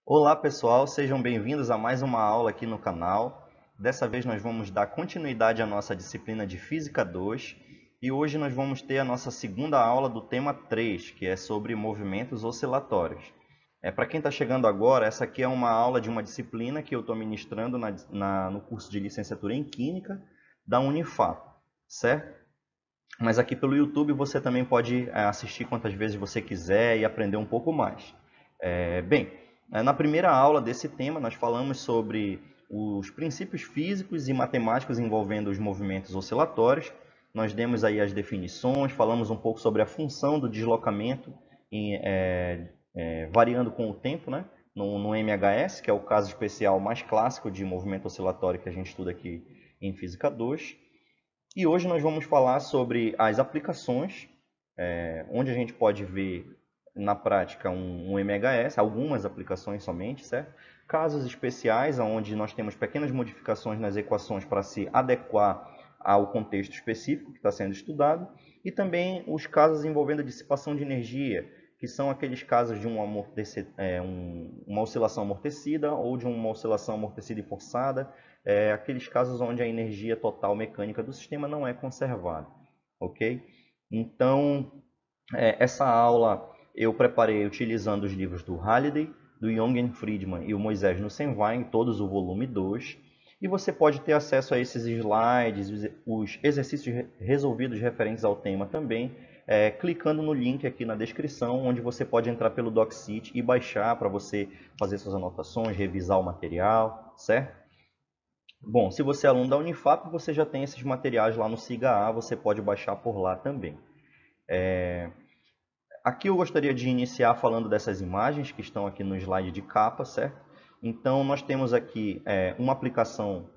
Olá pessoal, sejam bem-vindos a mais uma aula aqui no canal. Dessa vez nós vamos dar continuidade à nossa disciplina de Física 2 e hoje nós vamos ter a nossa segunda aula do tema 3, que é sobre movimentos oscilatórios. Para quem está chegando agora, essa aqui é uma aula de uma disciplina que eu estou ministrando no curso de licenciatura em Química da Unifap, certo? Mas aqui pelo YouTube você também pode assistir quantas vezes você quiser e aprender um pouco mais. Na primeira aula desse tema nós falamos sobre os princípios físicos e matemáticos envolvendo os movimentos oscilatórios. Nós demos aí as definições, falamos um pouco sobre a função do deslocamento variando com o tempo, né? No MHS, que é o caso especial mais clássico de movimento oscilatório que a gente estuda aqui em Física 2. E hoje nós vamos falar sobre as aplicações, onde a gente pode ver na prática um MHS, algumas aplicações somente, certo? Casos especiais, onde nós temos pequenas modificações nas equações para se adequar ao contexto específico que está sendo estudado, e também os casos envolvendo dissipação de energia, que são aqueles casos de uma oscilação amortecida ou de uma oscilação amortecida e forçada, aqueles casos onde a energia total mecânica do sistema não é conservada, ok? Então, essa aula eu preparei utilizando os livros do Halliday, do Jürgen Friedman e o Moisés Nussenwein, todos o volume 2. E você pode ter acesso a esses slides, os exercícios resolvidos referentes ao tema também, clicando no link aqui na descrição, onde você pode entrar pelo DocSeed e baixar para você fazer suas anotações, revisar o material, certo? Bom, se você é aluno da Unifap, você já tem esses materiais lá no SIGA A, você pode baixar por lá também. Aqui eu gostaria de iniciar falando dessas imagens que estão aqui no slide de capa, certo? Então, nós temos aqui uma aplicação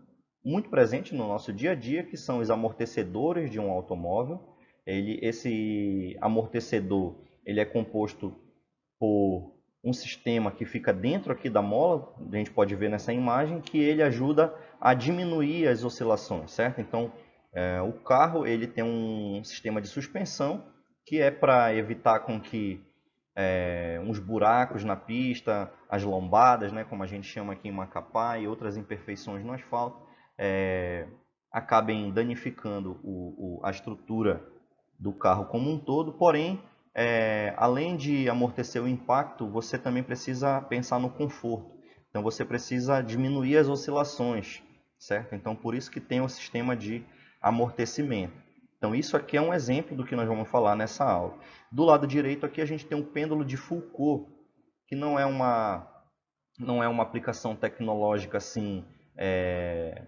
muito presente no nosso dia a dia, que são os amortecedores de um automóvel. Esse amortecedor ele é composto por um sistema que fica dentro aqui da mola, a gente pode ver nessa imagem, que ele ajuda a diminuir as oscilações, certo? Então, o carro ele tem um sistema de suspensão que é para evitar com que uns buracos na pista, as lombadas, né, como a gente chama aqui em Macapá, e outras imperfeições no asfalto, acabem danificando a estrutura do carro como um todo. Porém, além de amortecer o impacto, você também precisa pensar no conforto. Então, você precisa diminuir as oscilações, certo? Então, por isso que tem o sistema de amortecimento. Então, isso aqui é um exemplo do que nós vamos falar nessa aula. Do lado direito aqui a gente tem um pêndulo de Foucault, que não é uma aplicação tecnológica assim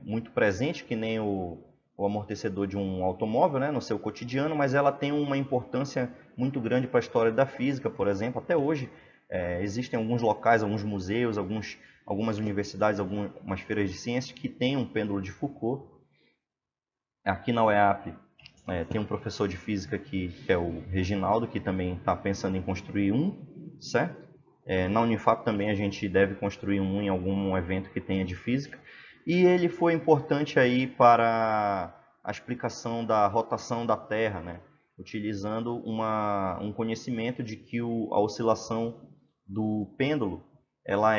muito presente, que nem o amortecedor de um automóvel, né, no seu cotidiano, mas ela tem uma importância muito grande para a história da física, por exemplo. Até hoje existem alguns locais, alguns museus, algumas universidades, algumas feiras de ciências que têm um pêndulo de Foucault. Aqui na UEAP tem um professor de física que é o Reginaldo, que também está pensando em construir um, certo? Na Unifap também a gente deve construir um em algum evento que tenha de física. E ele foi importante aí para a explicação da rotação da Terra, né? Utilizando um conhecimento de que a oscilação do pêndulo ela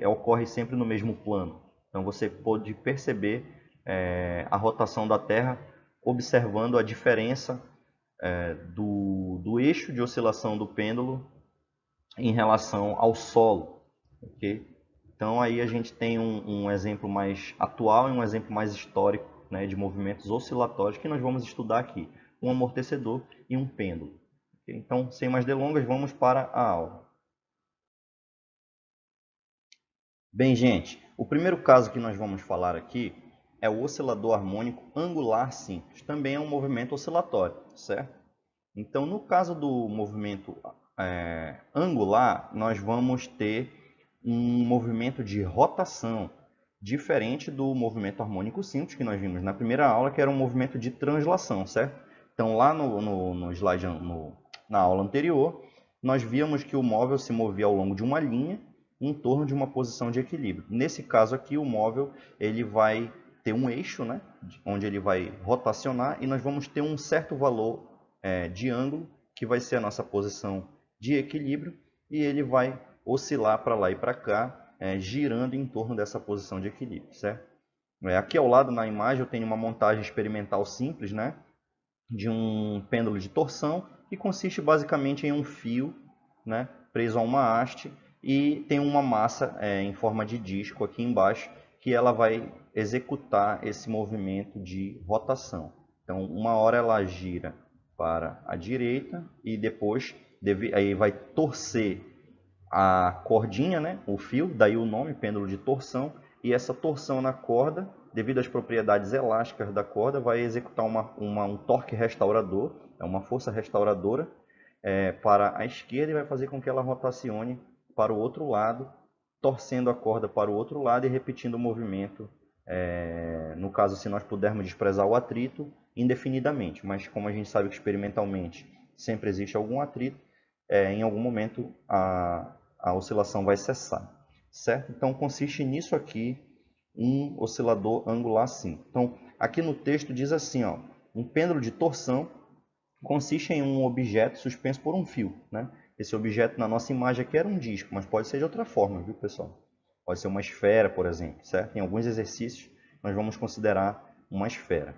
ocorre sempre no mesmo plano. Então você pode perceber a rotação da Terra observando a diferença do eixo de oscilação do pêndulo em relação ao solo. Okay? Então aí a gente tem um exemplo mais atual e um exemplo mais histórico, né, de movimentos oscilatórios que nós vamos estudar aqui. Um amortecedor e um pêndulo. Okay? Então, sem mais delongas, vamos para a aula. Bem, gente, o primeiro caso que nós vamos falar aqui é o oscilador harmônico angular simples. Também é um movimento oscilatório, certo? Então, no caso do movimento angular, nós vamos ter um movimento de rotação, diferente do movimento harmônico simples que nós vimos na primeira aula, que era um movimento de translação, certo? Então, lá no slide, na aula anterior, nós víamos que o móvel se movia ao longo de uma linha em torno de uma posição de equilíbrio. Nesse caso aqui, o móvel ele vai ter um eixo, né, onde ele vai rotacionar, e nós vamos ter um certo valor de ângulo, que vai ser a nossa posição de equilíbrio, e ele vai oscilar para lá e para cá, girando em torno dessa posição de equilíbrio, certo? Aqui ao lado na imagem eu tenho uma montagem experimental simples, né, de um pêndulo de torção, que consiste basicamente em um fio, né, preso a uma haste, e tem uma massa em forma de disco aqui embaixo, que ela vai executar esse movimento de rotação. Então, uma hora ela gira para a direita e depois aí vai torcer a cordinha, né, o fio, daí o nome, pêndulo de torção, e essa torção na corda, devido às propriedades elásticas da corda, vai executar um torque restaurador, uma força restauradora para a esquerda e vai fazer com que ela rotacione para o outro lado, torcendo a corda para o outro lado e repetindo o movimento, no caso, se nós pudermos desprezar o atrito, indefinidamente. Mas como a gente sabe que experimentalmente sempre existe algum atrito, em algum momento a oscilação vai cessar, certo? Então consiste nisso aqui, um oscilador angular sim. Então aqui no texto diz assim, ó, um pêndulo de torção consiste em um objeto suspenso por um fio, né? Esse objeto na nossa imagem aqui era um disco, mas pode ser de outra forma, viu, pessoal? Pode ser uma esfera, por exemplo, certo? Em alguns exercícios nós vamos considerar uma esfera.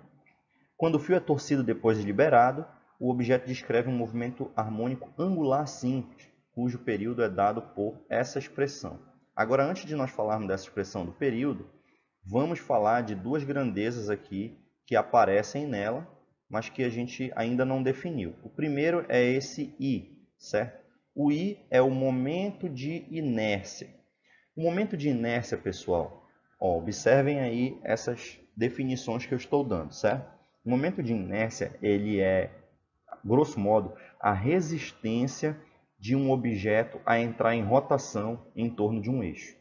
Quando o fio é torcido depois de liberado, o objeto descreve um movimento harmônico angular simples, cujo período é dado por essa expressão. Agora, antes de nós falarmos dessa expressão do período, vamos falar de duas grandezas aqui que aparecem nela, mas que a gente ainda não definiu. O primeiro é esse I, certo? O I é o momento de inércia. O momento de inércia, pessoal, observem aí essas definições que eu estou dando, certo? O momento de inércia, ele é, grosso modo, a resistência de um objeto a entrar em rotação em torno de um eixo.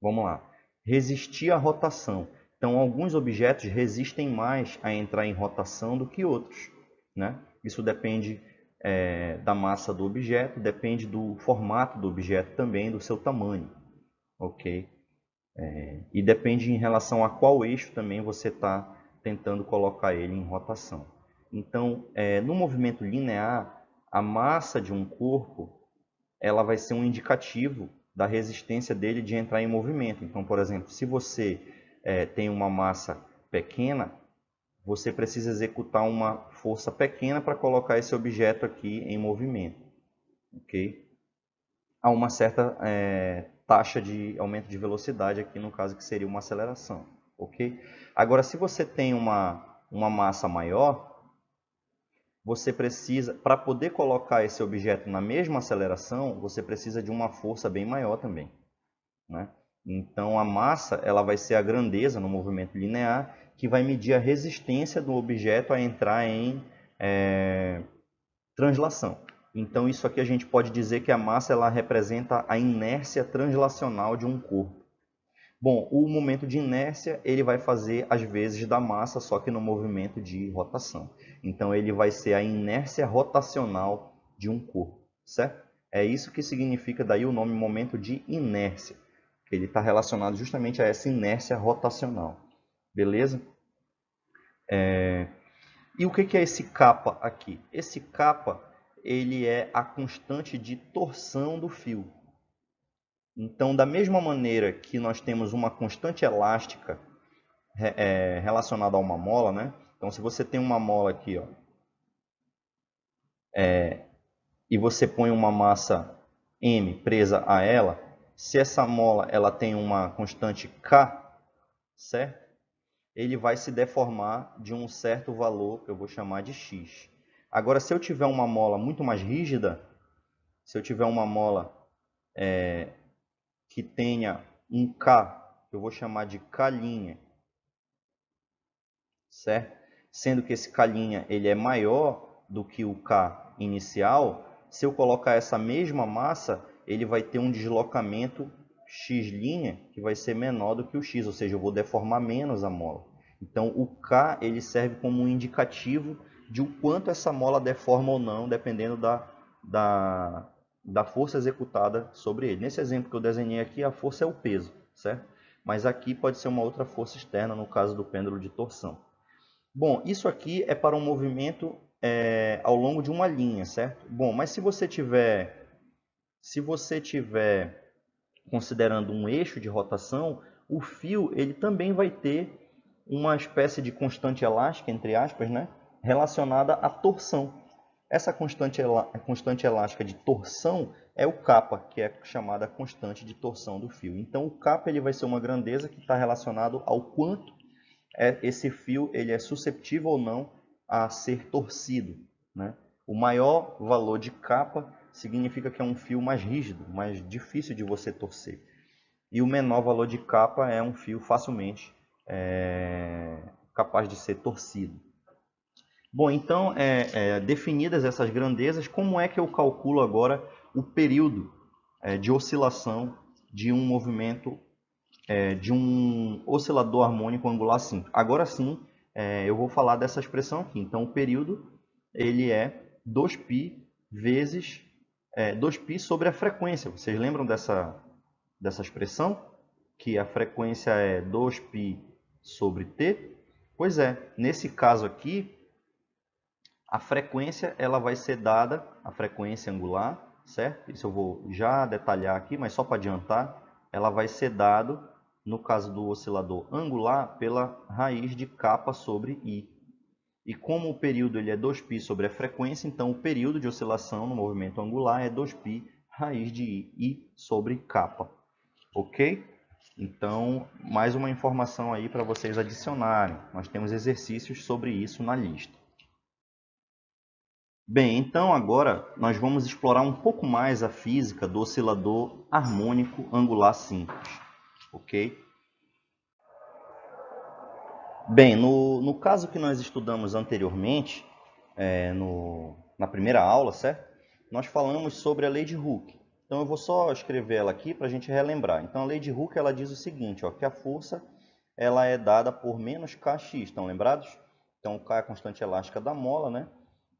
Vamos lá. Resistir à rotação. Então, alguns objetos resistem mais a entrar em rotação do que outros, né? Isso depende da massa do objeto, depende do formato do objeto também, do seu tamanho, ok? E depende em relação a qual eixo também você está tentando colocar ele em rotação. Então, no movimento linear, a massa de um corpo ela vai ser um indicativo da resistência dele de entrar em movimento. Então, por exemplo, se você tem uma massa pequena, você precisa executar uma força pequena para colocar esse objeto aqui em movimento, ok? Há uma certa taxa de aumento de velocidade aqui, no caso que seria uma aceleração, ok? Agora, se você tem uma massa maior, você precisa, para poder colocar esse objeto na mesma aceleração, você precisa de uma força bem maior também, né? Então, a massa ela vai ser a grandeza no movimento linear, que vai medir a resistência do objeto a entrar em translação. Então, isso aqui a gente pode dizer que a massa ela representa a inércia translacional de um corpo. Bom, o momento de inércia ele vai fazer as vezes da massa, só que no movimento de rotação. Então, ele vai ser a inércia rotacional de um corpo, certo? É isso que significa daí o nome momento de inércia. Ele está relacionado justamente a essa inércia rotacional. Beleza? E o que é esse kappa aqui? Esse kappa ele é a constante de torção do fio. Então, da mesma maneira que nós temos uma constante elástica relacionada a uma mola, né? Então, se você tem uma mola aqui, ó, e você põe uma massa M presa a ela, se essa mola ela tem uma constante K, certo? Ele vai se deformar de um certo valor que eu vou chamar de X. Agora, se eu tiver uma mola muito mais rígida, se eu tiver uma mola que tenha um K, que eu vou chamar de K', certo? Sendo que esse K' ele é maior do que o K inicial, se eu colocar essa mesma massa, ele vai ter um deslocamento X' que vai ser menor do que o X, ou seja, eu vou deformar menos a mola. Então, o K ele serve como um indicativo de o quanto essa mola deforma ou não, dependendo da força executada sobre ele. Nesse exemplo que eu desenhei aqui, a força é o peso, certo? Mas aqui pode ser uma outra força externa, no caso do pêndulo de torção. Bom, isso aqui é para um movimento ao longo de uma linha, certo? Bom, mas se você tiver Se você tiver considerando um eixo de rotação, o fio ele também vai ter uma espécie de constante elástica, entre aspas, né, relacionada à torção. Essa constante elástica de torção é o kappa, que é chamada constante de torção do fio. Então, o kappa ele vai ser uma grandeza que está relacionado ao quanto esse fio ele é susceptível ou não a ser torcido, né? O maior valor de kappa significa que é um fio mais rígido, mais difícil de você torcer. E o menor valor de kappa é um fio facilmente capaz de ser torcido. Bom, então, definidas essas grandezas, como é que eu calculo agora o período de oscilação de um movimento, de um oscilador harmônico angular simples? Agora sim, eu vou falar dessa expressão aqui. Então, o período ele é 2π vezes 2π sobre a frequência. Vocês lembram dessa expressão? Que a frequência é 2π sobre t? Pois é, nesse caso aqui, a frequência ela vai ser dada, a frequência angular, certo? Isso eu vou já detalhar aqui, mas só para adiantar, ela vai ser dado, no caso do oscilador angular, pela raiz de kappa sobre i. E como o período ele é 2π sobre a frequência, então o período de oscilação no movimento angular é 2π raiz de i sobre kappa. Ok? Então, mais uma informação aí para vocês adicionarem. Nós temos exercícios sobre isso na lista. Bem, então agora nós vamos explorar um pouco mais a física do oscilador harmônico angular simples, ok? Bem, no caso que nós estudamos anteriormente, na primeira aula, certo? Nós falamos sobre a lei de Hooke. Então eu vou só escrever ela aqui para a gente relembrar. Então a lei de Hooke ela diz o seguinte, ó, que a força ela é dada por menos kx, estão lembrados? Então o k é a constante elástica da mola, né?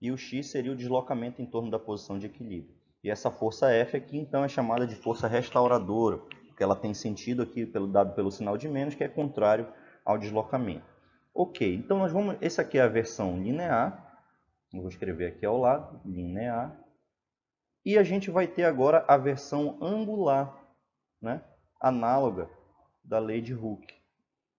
E o x seria o deslocamento em torno da posição de equilíbrio. E essa força F aqui, então, é chamada de força restauradora, porque ela tem sentido aqui dado pelo sinal de menos, que é contrário ao deslocamento. Ok, então nós vamos. Essa aqui é a versão linear. Eu vou escrever aqui ao lado, linear. E a gente vai ter agora a versão angular, né? Análoga da lei de Hooke.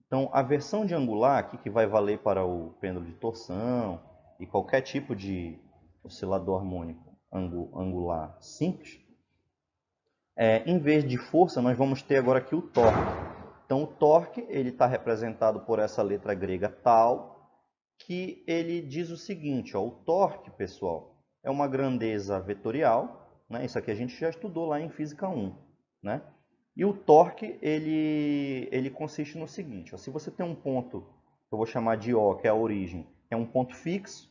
Então, a versão de angular aqui, que vai valer para o pêndulo de torção e qualquer tipo de oscilador harmônico angular simples, em vez de força, nós vamos ter agora aqui o torque. Então, o torque ele está representado por essa letra grega tal, que ele diz o seguinte, ó, o torque, pessoal, é uma grandeza vetorial, né? Isso aqui a gente já estudou lá em Física 1, né? E o torque, ele consiste no seguinte, ó, se você tem um ponto, que eu vou chamar de O, que é a origem, é um ponto fixo,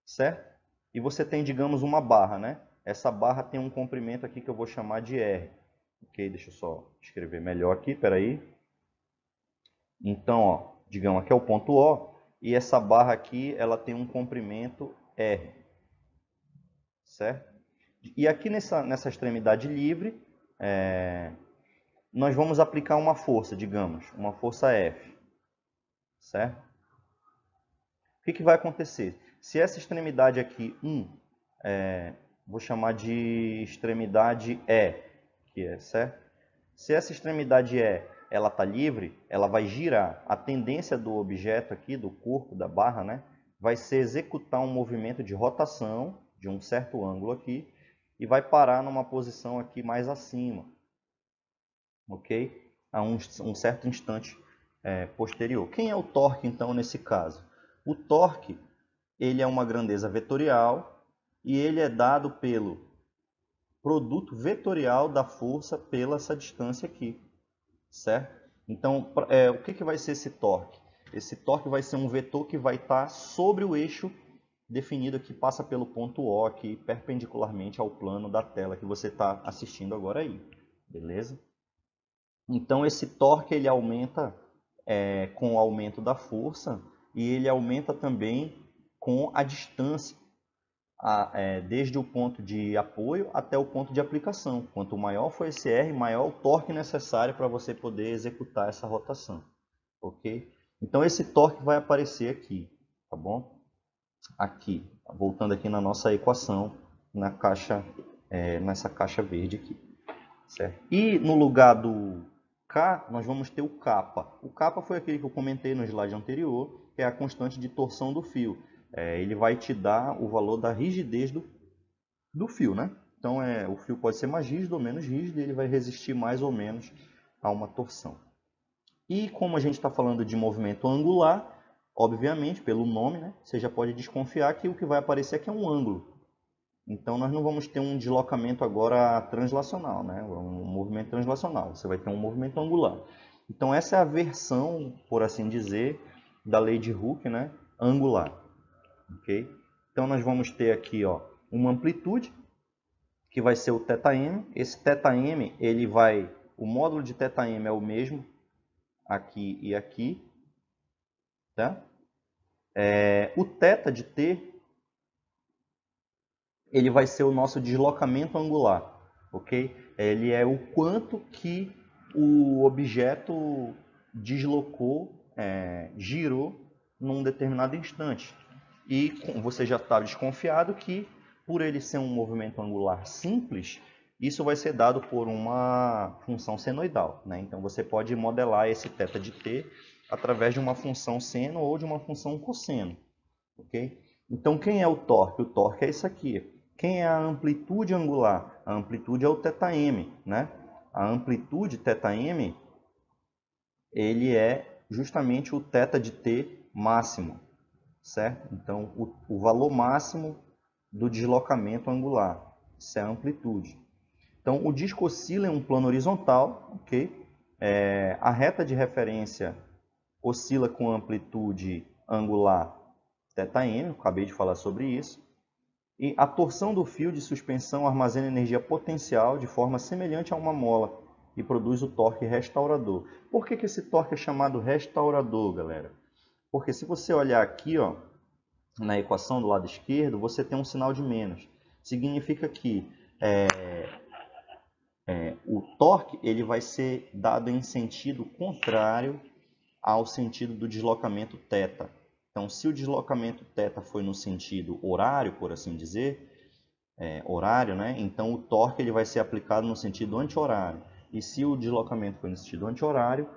certo? E você tem, digamos, uma barra, né? Essa barra tem um comprimento aqui que eu vou chamar de R. Ok, deixa eu só escrever melhor aqui, peraí. Então, ó, digamos, aqui é o ponto O, e essa barra aqui, ela tem um comprimento R, certo? E aqui nessa extremidade livre, nós vamos aplicar uma força, digamos, uma força F, certo? O que vai acontecer? Se essa extremidade aqui, vou chamar de extremidade E, que é, certo? Se essa extremidade E, ela está livre, ela vai girar. A tendência do objeto aqui, do corpo, da barra, né, vai ser executar um movimento de rotação, de um certo ângulo aqui, e vai parar numa posição aqui mais acima, ok? A um certo instante posterior. Quem é o torque, então, nesse caso? O torque, ele é uma grandeza vetorial e ele é dado pelo produto vetorial da força pela essa distância aqui, certo? Então, o que vai ser esse torque? Esse torque vai ser um vetor que vai estar sobre o eixo definido que passa pelo ponto O, aqui, perpendicularmente ao plano da tela que você está assistindo agora aí, beleza? Então, esse torque ele aumenta com o aumento da força e ele aumenta também com a distância, desde o ponto de apoio até o ponto de aplicação. Quanto maior for esse R, maior o torque necessário para você poder executar essa rotação, ok? Então, esse torque vai aparecer aqui, tá bom? Aqui, voltando aqui na nossa equação, na caixa nessa caixa verde aqui, certo? E no lugar do K, nós vamos ter o kappa. O kappa foi aquele que eu comentei no slide anterior, que é a constante de torção do fio. Ele vai te dar o valor da rigidez do fio, né? Então, o fio pode ser mais rígido ou menos rígido, e ele vai resistir mais ou menos a uma torção. E como a gente está falando de movimento angular, obviamente, pelo nome, né, você já pode desconfiar que o que vai aparecer aqui é um ângulo. Então, nós não vamos ter um deslocamento agora translacional, né? Um movimento translacional. Você vai ter um movimento angular. Então, essa é a versão, por assim dizer, da lei de Hooke, né? Angular. Okay? Então, nós vamos ter aqui uma amplitude, que vai ser o θm. Esse θm, o módulo de θm é o mesmo aqui e aqui. Tá? O θ de t, ele vai ser o nosso deslocamento angular, ok? Ele é o quanto que o objeto deslocou, girou num determinado instante. E você já está desconfiado que, por ele ser um movimento angular simples, isso vai ser dado por uma função senoidal, né? Então você pode modelar esse θ de t através de uma função seno ou de uma função cosseno, ok? Então quem é o torque? O torque é isso aqui. Quem é a amplitude angular? A amplitude é o θm, né? A amplitude θm, ele é justamente o θ de t máximo, certo? Então, o valor máximo do deslocamento angular, isso é a amplitude. Então, o disco oscila em um plano horizontal, ok? A reta de referência oscila com amplitude angular θm, eu acabei de falar sobre isso. E a torção do fio de suspensão armazena energia potencial de forma semelhante a uma mola e produz o torque restaurador. Por que esse torque é chamado restaurador, galera? Porque se você olhar aqui, na equação do lado esquerdo, você tem um sinal de menos. Significa que o torque ele vai ser dado em sentido contrário ao sentido do deslocamento θ. Então, se o deslocamento θ foi no sentido horário, por assim dizer, horário, né? Então o torque ele vai ser aplicado no sentido anti-horário. E se o deslocamento foi no sentido anti-horário,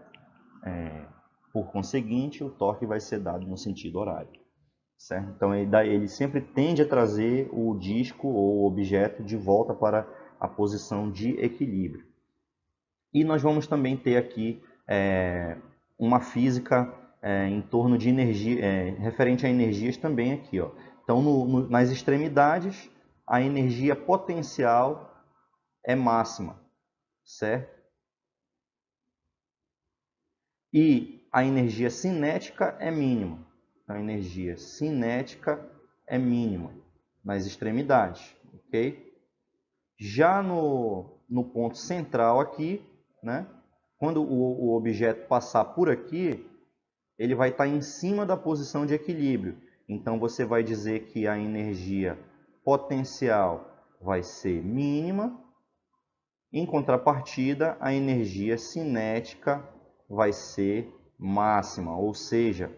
por conseguinte, o torque vai ser dado no sentido horário. Certo? Então ele sempre tende a trazer o disco ou o objeto de volta para a posição de equilíbrio. E nós vamos também ter aqui uma física em torno de energia, referente a energias também aqui. Então, nas extremidades, a energia potencial é máxima, certo? E a energia cinética é mínima. A energia cinética é mínima nas extremidades, ok? Já no ponto central aqui, né? Quando o objeto passar por aqui, ele vai estar em cima da posição de equilíbrio. Então você vai dizer que a energia potencial vai ser mínima. Em contrapartida, a energia cinética vai ser máxima, ou seja,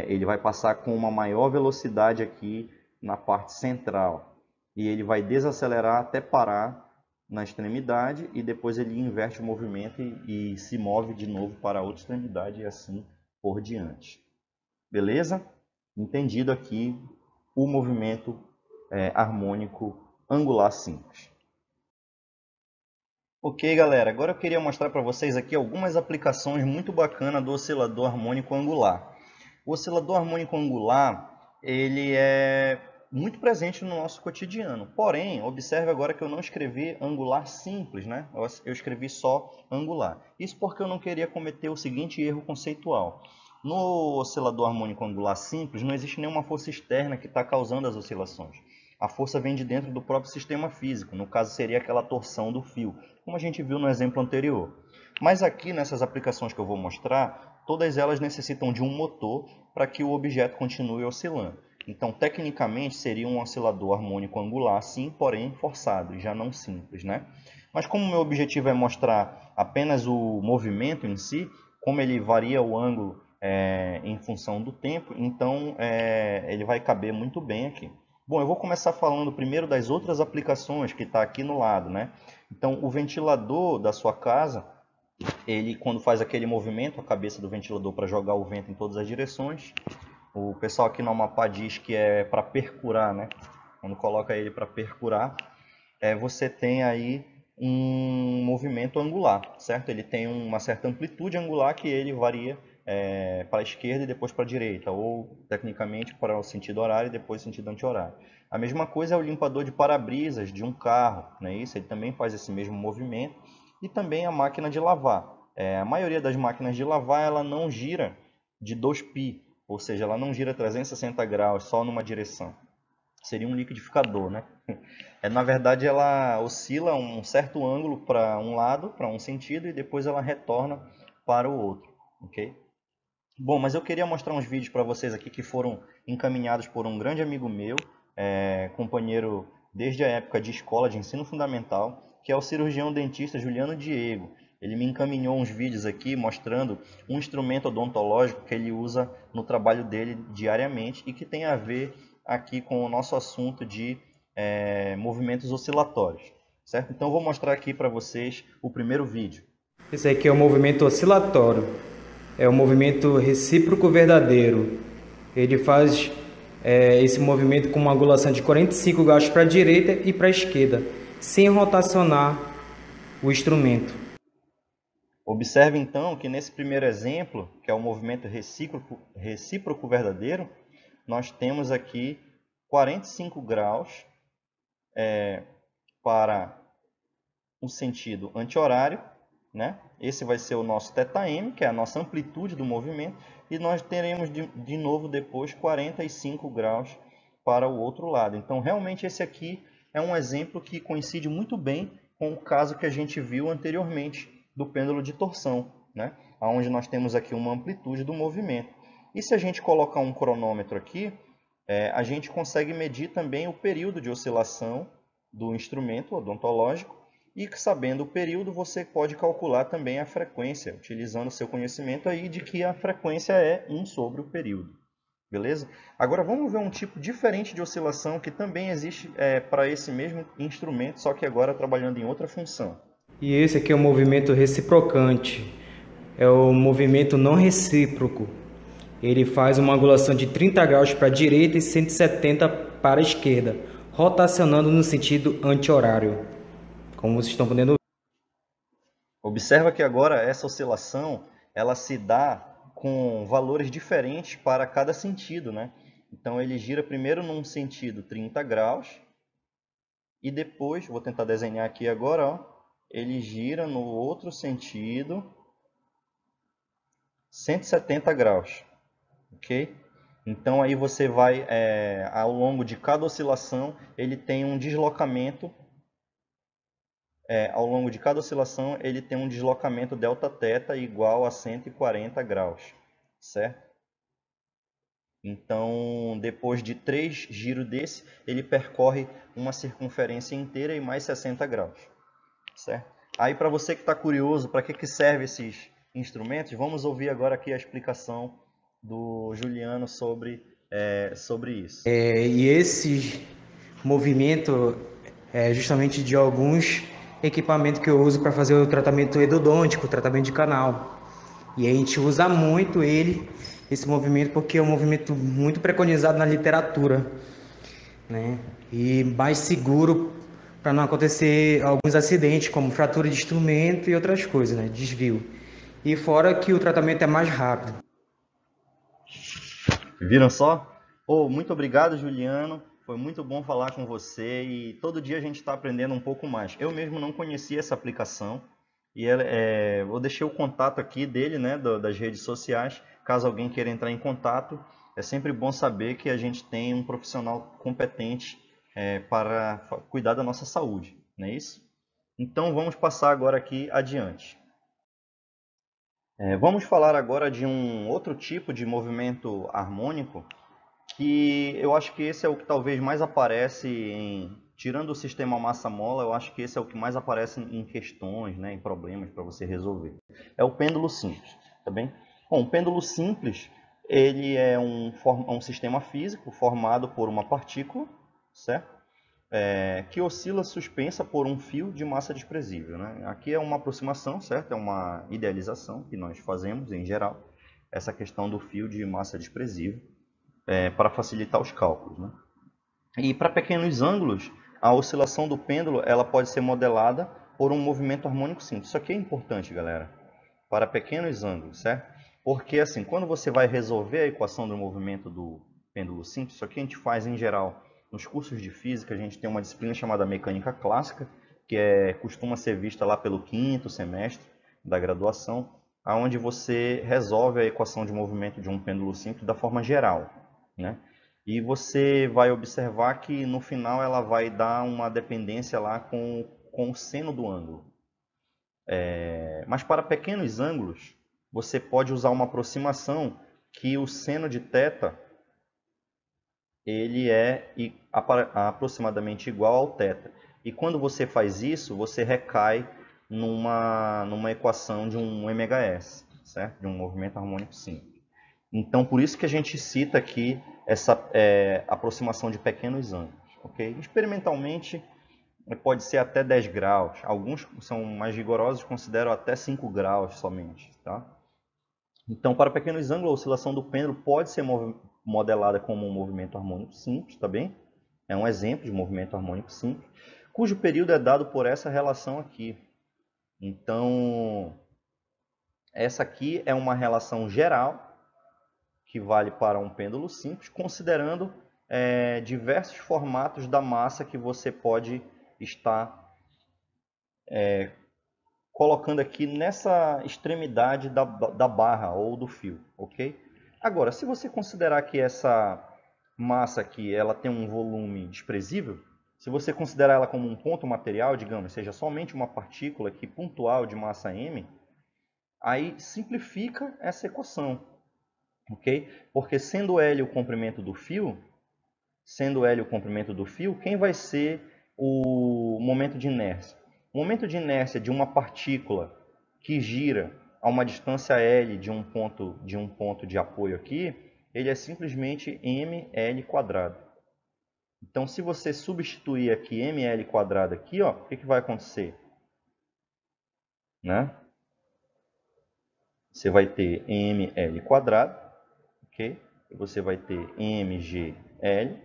ele vai passar com uma maior velocidade aqui na parte central. E ele vai desacelerar até parar na extremidade e depois ele inverte o movimento e se move de novo para a outra extremidade e assim por diante. Beleza? Entendido aqui o movimento harmônico angular simples. Ok, galera, agora eu queria mostrar para vocês aqui algumas aplicações muito bacanas do oscilador harmônico angular. O oscilador harmônico angular, ele é muito presente no nosso cotidiano. Porém, observe agora que eu não escrevi angular simples, né? Eu escrevi só angular. Isso porque eu não queria cometer o seguinte erro conceitual. No oscilador harmônico angular simples, não existe nenhuma força externa que está causando as oscilações. A força vem de dentro do próprio sistema físico, no caso seria aquela torção do fio, como a gente viu no exemplo anterior. Mas aqui nessas aplicações que eu vou mostrar, todas elas necessitam de um motor para que o objeto continue oscilando. Então, tecnicamente, seria um oscilador harmônico angular, sim, porém forçado, e já não simples, né? Mas como o meu objetivo é mostrar apenas o movimento em si, como ele varia o ângulo em função do tempo, então ele vai caber muito bem aqui. Bom, eu vou começar falando primeiro das outras aplicações que está aqui no lado, né? Então, o ventilador da sua casa, ele quando faz aquele movimento, a cabeça do ventilador para jogar o vento em todas as direções, o pessoal aqui no Amapá diz que é para percurar, né? Quando coloca ele para percurar, você tem aí um movimento angular, certo? Ele tem uma certa amplitude angular que ele varia para a esquerda e depois para a direita, ou tecnicamente para o sentido horário e depois sentido anti-horário. A mesma coisa é o limpador de para-brisas de um carro, não é isso? Ele também faz esse mesmo movimento. E também a máquina de lavar. A maioria das máquinas de lavar ela não gira de 2π, ou seja, ela não gira 360 graus só numa direção. Seria um liquidificador, né? Na verdade, ela oscila um certo ângulo para um lado, para um sentido, e depois ela retorna para o outro, ok? Bom, mas eu queria mostrar uns vídeos para vocês aqui que foram encaminhados por um grande amigo meu, companheiro desde a época de escola de ensino fundamental, que é o cirurgião dentista Juliano Diego. Ele me encaminhou uns vídeos aqui mostrando um instrumento odontológico que ele usa no trabalho dele diariamente e que tem a ver aqui com o nosso assunto de movimentos oscilatórios, certo? Então eu vou mostrar aqui para vocês o primeiro vídeo. Esse aqui é o movimento oscilatório, é o movimento recíproco verdadeiro. Ele faz esse movimento com uma angulação de 45 graus para a direita e para a esquerda, sem rotacionar o instrumento. Observe então que nesse primeiro exemplo, que é o movimento recíproco verdadeiro, nós temos aqui 45 graus para o sentido anti-horário, né? Esse vai ser o nosso θm, que é a nossa amplitude do movimento, e nós teremos de novo depois 45 graus para o outro lado. Então, realmente esse aqui é um exemplo que coincide muito bem com o caso que a gente viu anteriormente do pêndulo de torção, né? Onde nós temos aqui uma amplitude do movimento. E se a gente colocar um cronômetro aqui, a gente consegue medir também o período de oscilação do instrumento odontológico, e sabendo o período, você pode calcular também a frequência, utilizando o seu conhecimento aí de que a frequência é 1 sobre o período. Beleza? Agora vamos ver um tipo diferente de oscilação que também existe para esse mesmo instrumento, só que agora trabalhando em outra função. E esse aqui é o movimento reciprocante, é o movimento não recíproco. Ele faz uma angulação de 30 graus para a direita e 170 para a esquerda, rotacionando no sentido anti-horário, como vocês estão podendo ver. Observa que agora essa oscilação ela se dá com valores diferentes para cada sentido, né? Então ele gira primeiro num sentido 30 graus e depois, vou tentar desenhar aqui agora, ó, ele gira no outro sentido 170 graus, ok? Então aí você vai, ao longo de cada oscilação, ele tem um deslocamento ao longo de cada oscilação, ele tem um deslocamento delta-θ igual a 140 graus, certo? Então, depois de 3 giros desse, ele percorre uma circunferência inteira e mais 60 graus, certo? Aí, para você que está curioso, para que servem esses instrumentos, vamos ouvir agora aqui a explicação do Juliano sobre isso. E esse movimento é justamente de alguns equipamentos que eu uso para fazer o tratamento endodôntico, o tratamento de canal. E a gente usa muito esse movimento, porque é um movimento muito preconizado na literatura, né? E mais seguro para não acontecer alguns acidentes, como fratura de instrumento e outras coisas, né? Desvio. E fora que o tratamento é mais rápido. Viram só? Oh, muito obrigado, Juliano. Foi muito bom falar com você e todo dia a gente está aprendendo um pouco mais. Eu mesmo não conhecia essa aplicação e eu deixei o contato aqui dele, né, das redes sociais. Caso alguém queira entrar em contato, é sempre bom saber que a gente tem um profissional competente para cuidar da nossa saúde, não é isso? Então vamos passar agora aqui adiante. Vamos falar agora de um outro tipo de movimento harmônico que eu acho que esse é o que talvez mais aparece tirando o sistema massa-mola, eu acho que esse é o que mais aparece em questões, né, em problemas para você resolver. É o pêndulo simples, tá bem? Bom, o pêndulo simples, ele é um sistema físico formado por uma partícula, certo? Que oscila suspensa por um fio de massa desprezível, né? Aqui é uma aproximação, certo? É uma idealização que nós fazemos em geral, essa questão do fio de massa desprezível, para facilitar os cálculos, né? E para pequenos ângulos, a oscilação do pêndulo ela pode ser modelada por um movimento harmônico simples. Isso aqui é importante, galera, para pequenos ângulos, certo? Porque assim, quando você vai resolver a equação do movimento do pêndulo simples, isso aqui a gente faz em geral nos cursos de física. A gente tem uma disciplina chamada mecânica clássica, que costuma ser vista lá pelo 5º semestre da graduação, aonde você resolve a equação de movimento de um pêndulo simples da forma geral, né? E você vai observar que no final ela vai dar uma dependência lá com o seno do ângulo. Mas para pequenos ângulos, você pode usar uma aproximação que o seno de θ ele é aproximadamente igual ao θ. E quando você faz isso, você recai numa equação de um MHS, certo? De um movimento harmônico simples. Então, por isso que a gente cita aqui essa aproximação de pequenos ângulos. Okay? Experimentalmente, pode ser até 10 graus. Alguns são mais rigorosos, consideram até 5 graus somente. Tá? Então, para pequenos ângulos, a oscilação do pêndulo pode ser modelada como um movimento harmônico simples, tá bem? É um exemplo de movimento harmônico simples, cujo período é dado por essa relação aqui. Então, essa aqui é uma relação geral que vale para um pêndulo simples, considerando diversos formatos da massa que você pode estar colocando aqui nessa extremidade da barra ou do fio, ok? Agora, se você considerar que essa massa aqui ela tem um volume desprezível, se você considerar ela como um ponto material, digamos, seja somente uma partícula aqui pontual de massa m, aí simplifica essa equação, ok? Porque sendo L o comprimento do fio, quem vai ser o momento de inércia? O momento de inércia de uma partícula que gira a uma distância L de um ponto de apoio aqui, ele é simplesmente mL². Então, se você substituir aqui mL² aqui, ó, o que vai acontecer? Né? Você vai ter mL², ok? E você vai ter mgl,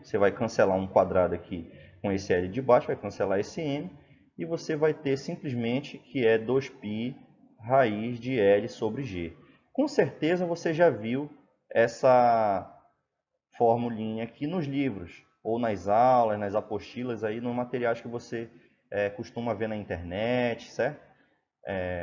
você vai cancelar um quadrado aqui com esse L de baixo, vai cancelar esse M, e você vai ter simplesmente que é 2π raiz de L sobre G. Com certeza você já viu essa formulinha aqui nos livros, ou nas aulas, nas apostilas, aí, nos materiais que você costuma ver na internet, certo?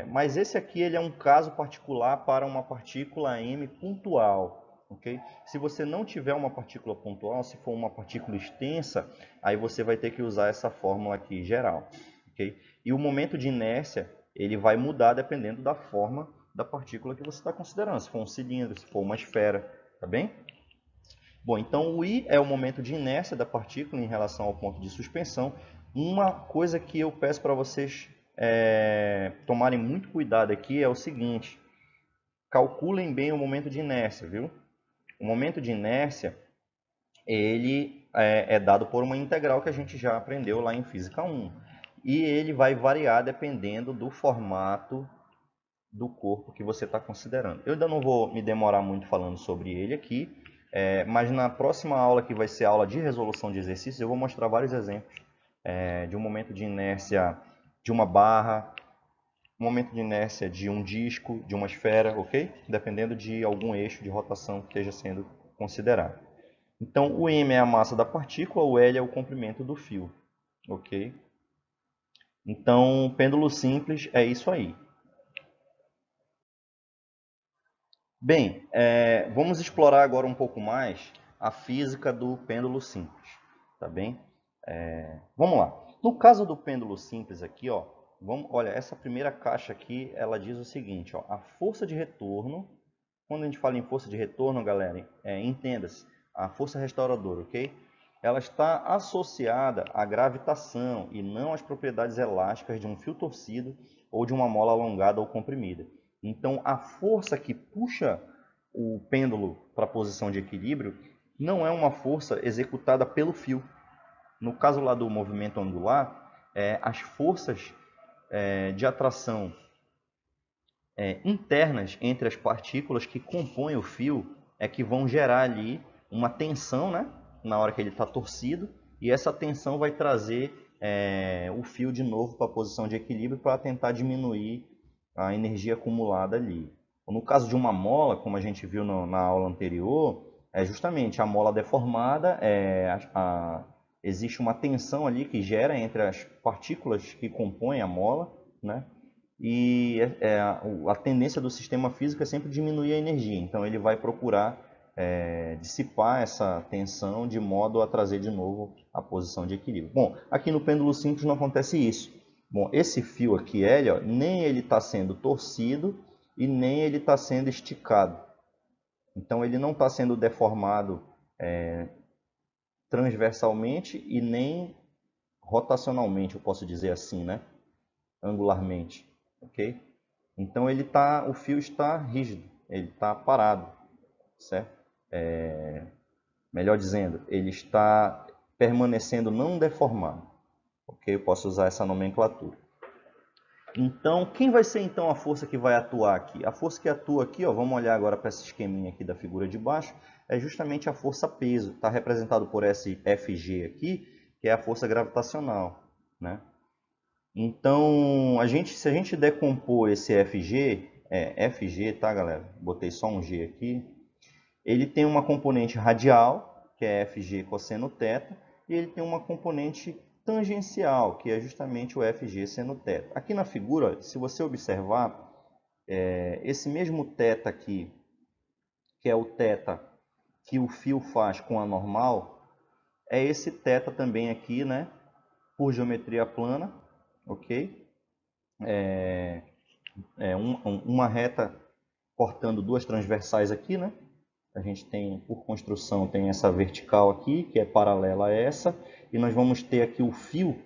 Mas esse aqui ele é um caso particular para uma partícula M pontual. Okay? Se você não tiver uma partícula pontual, se for uma partícula extensa, aí você vai ter que usar essa fórmula aqui geral. Okay? E o momento de inércia ele vai mudar dependendo da forma da partícula que você está considerando. Se for um cilindro, se for uma esfera, tá bem? Bom, então o I é o momento de inércia da partícula em relação ao ponto de suspensão. Uma coisa que eu peço para vocês tomarem muito cuidado aqui é o seguinte: calculem bem o momento de inércia, viu? O momento de inércia ele é dado por uma integral que a gente já aprendeu lá em Física 1. E ele vai variar dependendo do formato do corpo que você está considerando. Eu ainda não vou me demorar muito falando sobre ele aqui, mas na próxima aula, que vai ser a aula de resolução de exercícios, eu vou mostrar vários exemplos de um momento de inércia de uma barra, um momento de inércia de um disco, de uma esfera, ok? Dependendo de algum eixo de rotação que esteja sendo considerado. Então, o m é a massa da partícula, o L é o comprimento do fio, ok? Então, pêndulo simples é isso aí. Bem, vamos explorar agora um pouco mais a física do pêndulo simples, tá bem? Vamos lá. No caso do pêndulo simples aqui, ó, olha, essa primeira caixa aqui, ela diz o seguinte, ó, a força de retorno, quando a gente fala em força de retorno, galera, entenda-se, a força restauradora, ok? Ela está associada à gravitação e não às propriedades elásticas de um fio torcido ou de uma mola alongada ou comprimida. Então, a força que puxa o pêndulo para a posição de equilíbrio não é uma força executada pelo fio, No caso lá do movimento angular, as forças de atração internas entre as partículas que compõem o fio que vão gerar ali uma tensão, né, na hora que ele está torcido, e essa tensão vai trazer o fio de novo para a posição de equilíbrio para tentar diminuir a energia acumulada ali. No caso de uma mola, como a gente viu na aula anterior, justamente a mola deformada, existe uma tensão ali que gera entre as partículas que compõem a mola, né? E a tendência do sistema físico é sempre diminuir a energia. Então ele vai procurar dissipar essa tensão de modo a trazer de novo a posição de equilíbrio. Bom, aqui no pêndulo simples não acontece isso. Bom, esse fio aqui, L, ó, nem ele está sendo torcido e nem ele está sendo esticado. Então ele não está sendo deformado transversalmente e nem rotacionalmente, eu posso dizer assim, né? Angularmente, ok? Então o fio está rígido, ele está parado, certo? Melhor dizendo, ele está permanecendo não deformado, ok? Eu posso usar essa nomenclatura. Então, quem vai ser então a força que vai atuar aqui? A força que atua aqui, ó, vamos olhar agora para esse esqueminha aqui da figura de baixo, é justamente a força peso. Está representado por esse FG aqui, que é a força gravitacional, né? Então, se a gente decompor esse FG, FG, tá, galera? Botei só um G aqui. Ele tem uma componente radial, que é FG cosseno θ, e ele tem uma componente tangencial, que é justamente o FG seno θ. Aqui na figura, se você observar, esse mesmo θ aqui, que é o θ que o fio faz com a normal, é esse θ também aqui, né, por geometria plana, ok? Uma reta cortando duas transversais aqui, né? A gente tem, por construção, tem essa vertical aqui, que é paralela a essa, e nós vamos ter aqui o fio,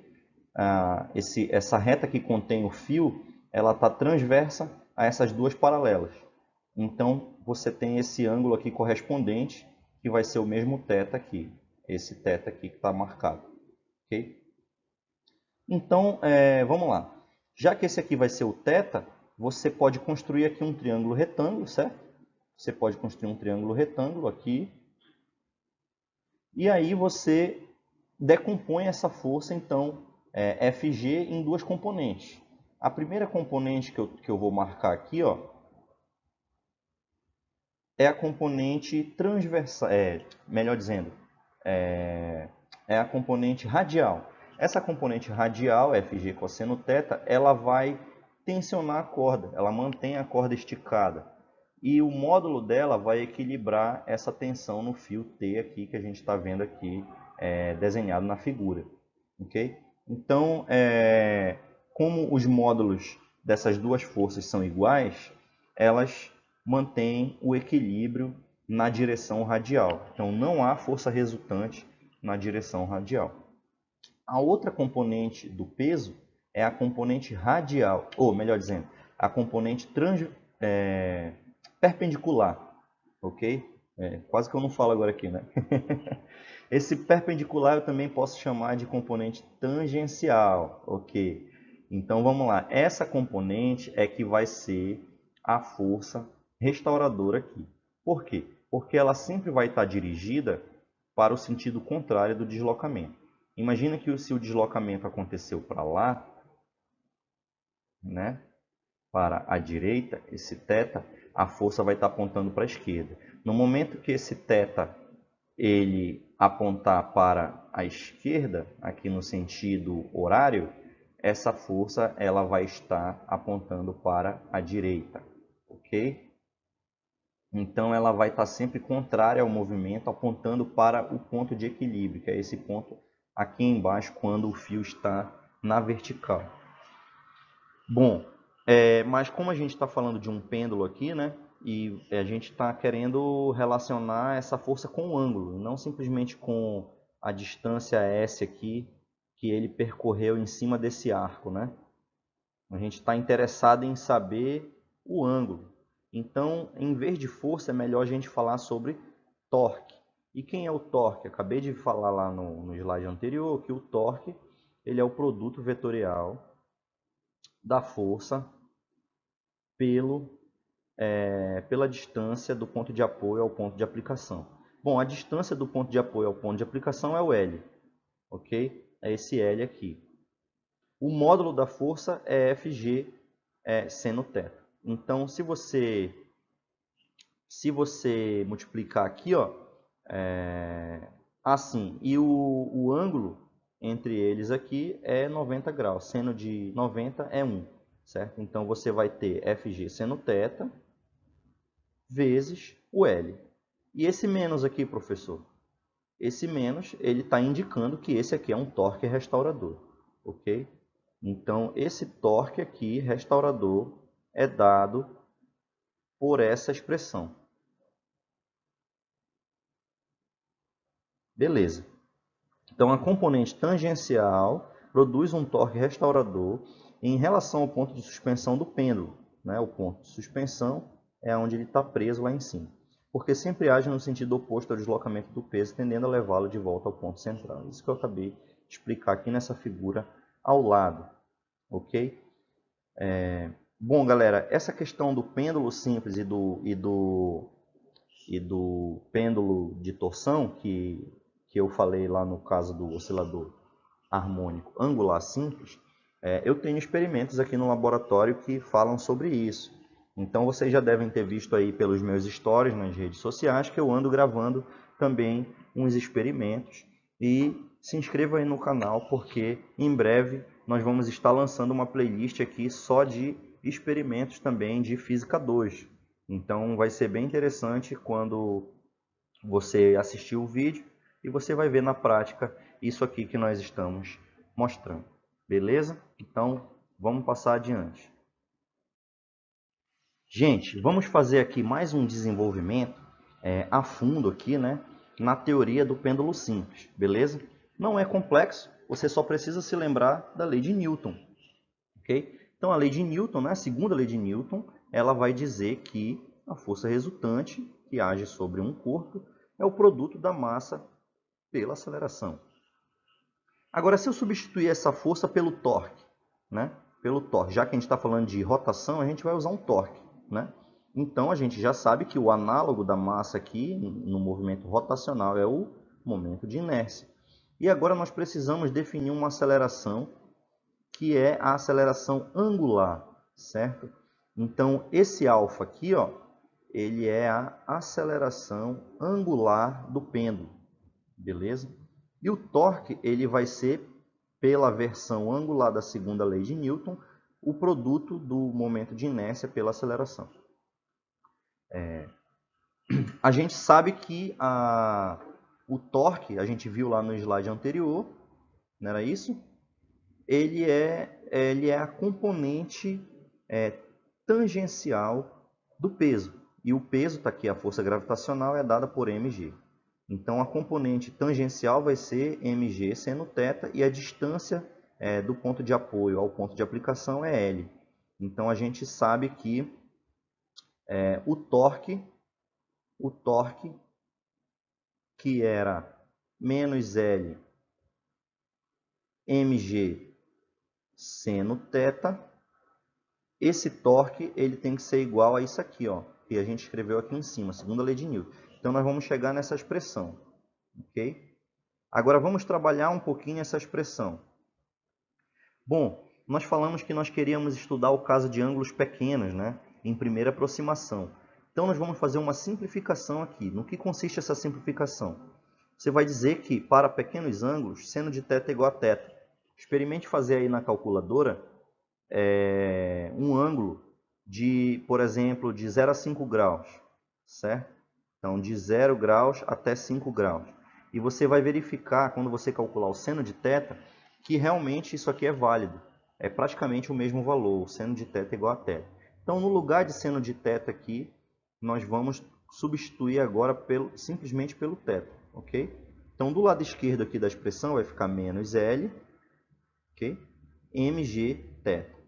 essa reta que contém o fio, ela está transversa a essas duas paralelas. Então, você tem esse ângulo aqui correspondente, que vai ser o mesmo θ aqui, esse θ aqui que está marcado, ok? Então, vamos lá. Já que esse aqui vai ser o θ, você pode construir aqui um triângulo retângulo, certo? Você pode construir um triângulo retângulo aqui. E aí você decompõe essa força, então, FG em duas componentes. A primeira componente que eu vou marcar aqui, ó, é a componente transversal, melhor dizendo, é a componente radial. Essa componente radial, FG cosseno θ, ela vai tensionar a corda, ela mantém a corda esticada. E o módulo dela vai equilibrar essa tensão no fio T aqui, que a gente está vendo aqui desenhado na figura. Okay? Então, como os módulos dessas duas forças são iguais, elas mantêm o equilíbrio na direção radial. Então, não há força resultante na direção radial. A outra componente do peso é a componente radial, ou melhor dizendo, a componente perpendicular, ok? Quase que eu não falo agora aqui, né? Esse perpendicular eu também posso chamar de componente tangencial, ok? Então vamos lá, essa componente é que vai ser a força restauradora aqui. Por quê? Porque ela sempre vai estar dirigida para o sentido contrário do deslocamento. Imagina que se o deslocamento aconteceu para lá, né, para a direita, esse θ, a força vai estar apontando para a esquerda. No momento que esse θ ele apontar para a esquerda, aqui no sentido horário, essa força ela vai estar apontando para a direita, ok? Então ela vai estar sempre contrária ao movimento, apontando para o ponto de equilíbrio, que é esse ponto aqui embaixo quando o fio está na vertical. Bom, mas como a gente está falando de um pêndulo aqui, né? E a gente está querendo relacionar essa força com o ângulo, não simplesmente com a distância S aqui que ele percorreu em cima desse arco, né? A gente está interessado em saber o ângulo. Então, em vez de força, é melhor a gente falar sobre torque. E quem é o torque? Acabei de falar lá no slide anterior que o torque ele é o produto vetorial da força pela distância do ponto de apoio ao ponto de aplicação. Bom, a distância do ponto de apoio ao ponto de aplicação é o L, ok? É esse L aqui. O módulo da força é Fg seno θ. Então, se você multiplicar aqui, ó, assim, e o ângulo entre eles aqui é 90 graus. Seno de 90 é 1, certo? Então, você vai ter Fg seno θ vezes o L. E esse menos aqui, professor? Esse menos, ele está indicando que esse aqui é um torque restaurador, ok? Então, esse torque aqui, restaurador, é dado por essa expressão. Beleza. Então, a componente tangencial produz um torque restaurador em relação ao ponto de suspensão do pêndulo. Né? O ponto de suspensão é onde ele está preso lá em cima. Porque sempre age no sentido oposto ao deslocamento do peso, tendendo a levá-lo de volta ao ponto central. Isso que eu acabei de explicar aqui nessa figura ao lado. Ok? Bom, galera, essa questão do pêndulo simples e do pêndulo de torção, que eu falei lá no caso do oscilador harmônico angular simples, eu tenho experimentos aqui no laboratório que falam sobre isso. Então vocês já devem ter visto aí pelos meus stories nas redes sociais que eu ando gravando também uns experimentos. E se inscreva aí no canal porque em breve nós vamos estar lançando uma playlist aqui só de experimentos também de Física 2. Então vai ser bem interessante quando você assistir o vídeo e você vai ver na prática isso aqui que nós estamos mostrando. Beleza? Então vamos passar adiante. Gente, vamos fazer aqui mais um desenvolvimento a fundo aqui, né, na teoria do pêndulo simples, beleza? Não é complexo, você só precisa se lembrar da lei de Newton, ok? Então a lei de Newton, né, a segunda lei de Newton, ela vai dizer que a força resultante que age sobre um corpo é o produto da massa pela aceleração. Agora, se eu substituir essa força pelo torque, né, pelo torque, já que a gente está falando de rotação, a gente vai usar um torque, né? Então, a gente já sabe que o análogo da massa aqui, no movimento rotacional, é o momento de inércia. E agora nós precisamos definir uma aceleração, que é a aceleração angular, certo? Então, esse alfa aqui, ó, ele é a aceleração angular do pêndulo, beleza? E o torque, ele vai ser, pela versão angular da segunda lei de Newton, o produto do momento de inércia pela aceleração. A gente sabe que o torque, a gente viu lá no slide anterior, não era isso? Ele é a componente tangencial do peso. E o peso, está aqui, a força gravitacional, é dada por mg. Então, a componente tangencial vai ser mg seno θ e a distância do ponto de apoio ao ponto de aplicação é L. Então, a gente sabe que o torque, que era menos L mg seno θ, esse torque ele tem que ser igual a isso aqui, ó, que a gente escreveu aqui em cima, segunda lei de Newton. Então, nós vamos chegar nessa expressão, ok? Agora, vamos trabalhar um pouquinho essa expressão. Bom, nós falamos que nós queríamos estudar o caso de ângulos pequenos, né, em primeira aproximação. Então, nós vamos fazer uma simplificação aqui. No que consiste essa simplificação? Você vai dizer que, para pequenos ângulos, seno de θ é igual a θ. Experimente fazer aí na calculadora um ângulo de, por exemplo, de 0 a 5 graus, certo? Então, de 0 graus até 5 graus. E você vai verificar, quando você calcular o seno de θ, que realmente isso aqui é válido. É praticamente o mesmo valor, o seno de θ é igual a θ. Então, no lugar de seno de θ aqui, nós vamos substituir agora simplesmente pelo θ, ok? Então, do lado esquerdo aqui da expressão vai ficar menos L, ok? mg θ.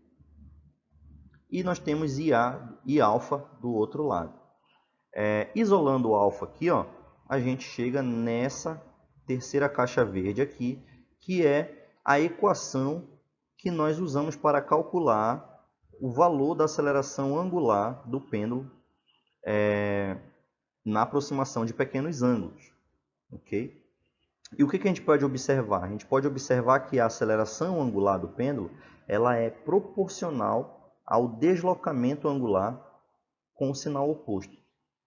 E nós temos IA e alfa do outro lado. Isolando o alfa aqui, ó, a gente chega nessa terceira caixa verde aqui, que é a equação que nós usamos para calcular o valor da aceleração angular do pêndulo na aproximação de pequenos ângulos. Ok? E o que a gente pode observar? A gente pode observar que a aceleração angular do pêndulo ela é proporcional ao deslocamento angular com o sinal oposto.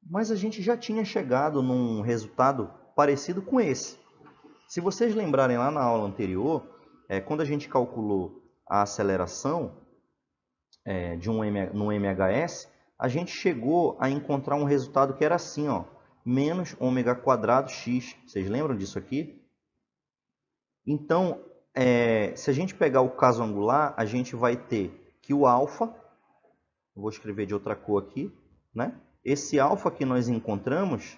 Mas a gente já tinha chegado num resultado parecido com esse. Se vocês lembrarem lá na aula anterior, quando a gente calculou a aceleração no MHS, a gente chegou a encontrar um resultado que era assim, ó, menos ômega quadrado x. Vocês lembram disso aqui? Então, se a gente pegar o caso angular, a gente vai ter que o alfa, vou escrever de outra cor aqui, né? Esse alfa que nós encontramos,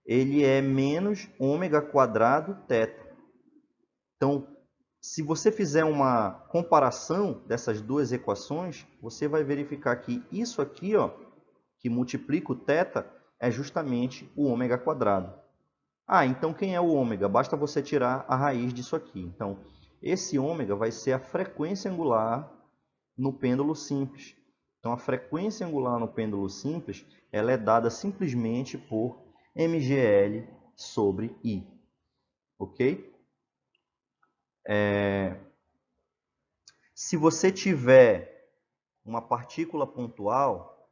ele é menos ômega quadrado θ. Então, se você fizer uma comparação dessas duas equações, você vai verificar que isso aqui, ó, que multiplica o θ, é justamente o ômega quadrado. Ah, então quem é o ômega? Basta você tirar a raiz disso aqui. Então, esse ômega vai ser a frequência angular no pêndulo simples. Então, a frequência angular no pêndulo simples ela é dada simplesmente por mgl sobre I. Ok? Se você tiver uma partícula pontual,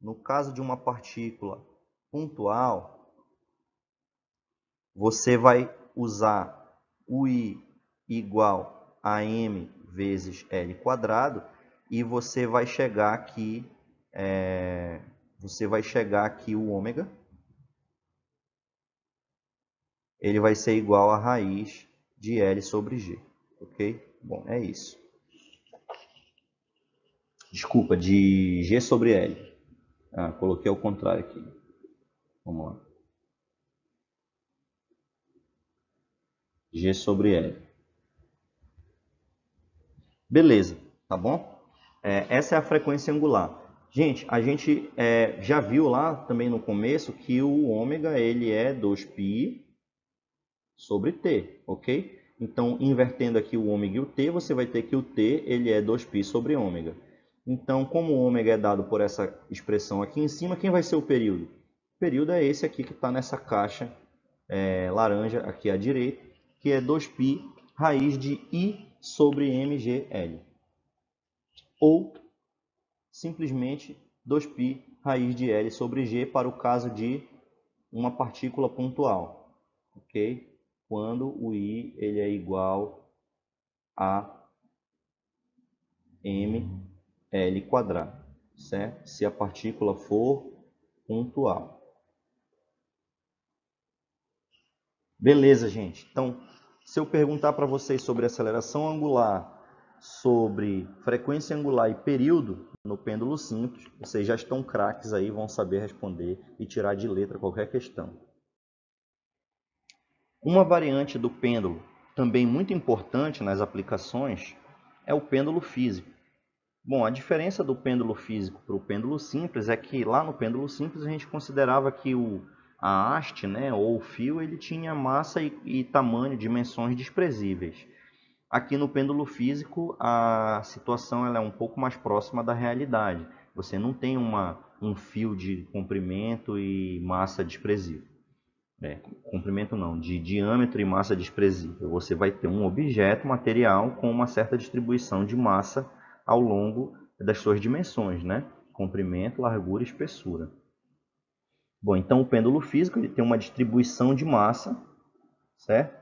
no caso de uma partícula pontual, você vai usar o I igual a m vezes L quadrado e você vai chegar aqui, o ômega, ele vai ser igual a raiz de L sobre G, ok? Bom, é isso. Desculpa, de G sobre L. Ah, coloquei ao contrário aqui. Vamos lá. G sobre L. Beleza, tá bom? Essa é a frequência angular. Gente, a gente já viu lá também no começo que o ômega ele é 2π sobre t, ok? Então, invertendo aqui o ômega e o t, você vai ter que o t ele é 2π sobre ômega. Então, como o ômega é dado por essa expressão aqui em cima, quem vai ser o período? O período é esse aqui que está nessa caixa laranja aqui à direita, que é 2π raiz de I sobre mgl. Ou, simplesmente, 2π raiz de L sobre G para o caso de uma partícula pontual. Ok? Quando o I ele é igual a ml quadrado, certo? Se a partícula for pontual. Beleza, gente. Então, se eu perguntar para vocês sobre aceleração angular, sobre frequência angular e período no pêndulo simples, vocês já estão craques aí, vão saber responder e tirar de letra qualquer questão. Uma variante do pêndulo, também muito importante nas aplicações, é o pêndulo físico. Bom, a diferença do pêndulo físico para o pêndulo simples é que lá no pêndulo simples a gente considerava que a haste, né, ou o fio, ele tinha massa e tamanho, dimensões desprezíveis. Aqui no pêndulo físico a situação ela é um pouco mais próxima da realidade. Você não tem um fio de comprimento e massa desprezível. Comprimento não, de diâmetro e massa desprezível. Você vai ter um objeto material com uma certa distribuição de massa ao longo das suas dimensões, né? Comprimento, largura e espessura. Bom, então o pêndulo físico ele tem uma distribuição de massa, certo?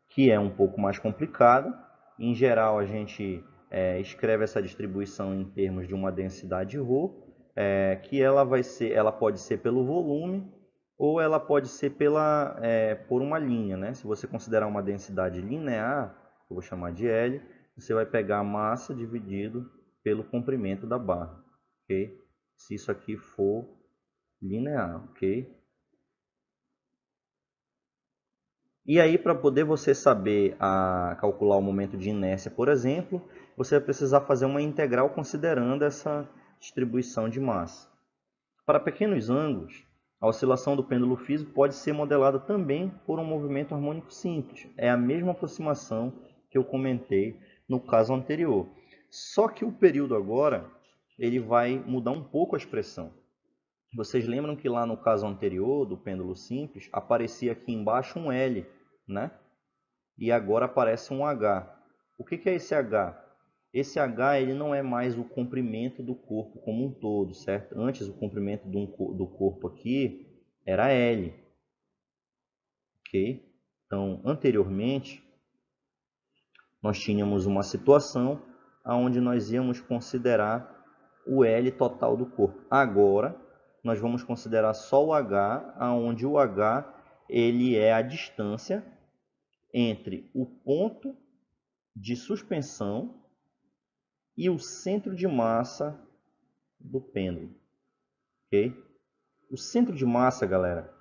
Que é um pouco mais complicada. Em geral, a gente escreve essa distribuição em termos de uma densidade ρ, que ela pode ser pelo volume ou ela pode ser por uma linha, né? Se você considerar uma densidade linear, eu vou chamar de L, você vai pegar a massa dividido pelo comprimento da barra, ok? Se isso aqui for linear, ok? E aí, para poder você saber calcular o momento de inércia, por exemplo, você vai precisar fazer uma integral considerando essa distribuição de massa. Para pequenos ângulos, A oscilação do pêndulo físico pode ser modelada também por um movimento harmônico simples. É a mesma aproximação que eu comentei no caso anterior. Só que o período agora ele vai mudar um pouco a expressão. Vocês lembram que lá no caso anterior do pêndulo simples aparecia aqui embaixo um L, né? E agora aparece um H. O que é esse H? Esse H ele não é mais o comprimento do corpo como um todo, certo? Antes o comprimento do corpo aqui era L, ok? Então, anteriormente, nós tínhamos uma situação onde nós íamos considerar o L total do corpo. Agora, nós vamos considerar só o H, onde o H ele é a distância entre o ponto de suspensão e o centro de massa do pêndulo, ok? O centro de massa, galera,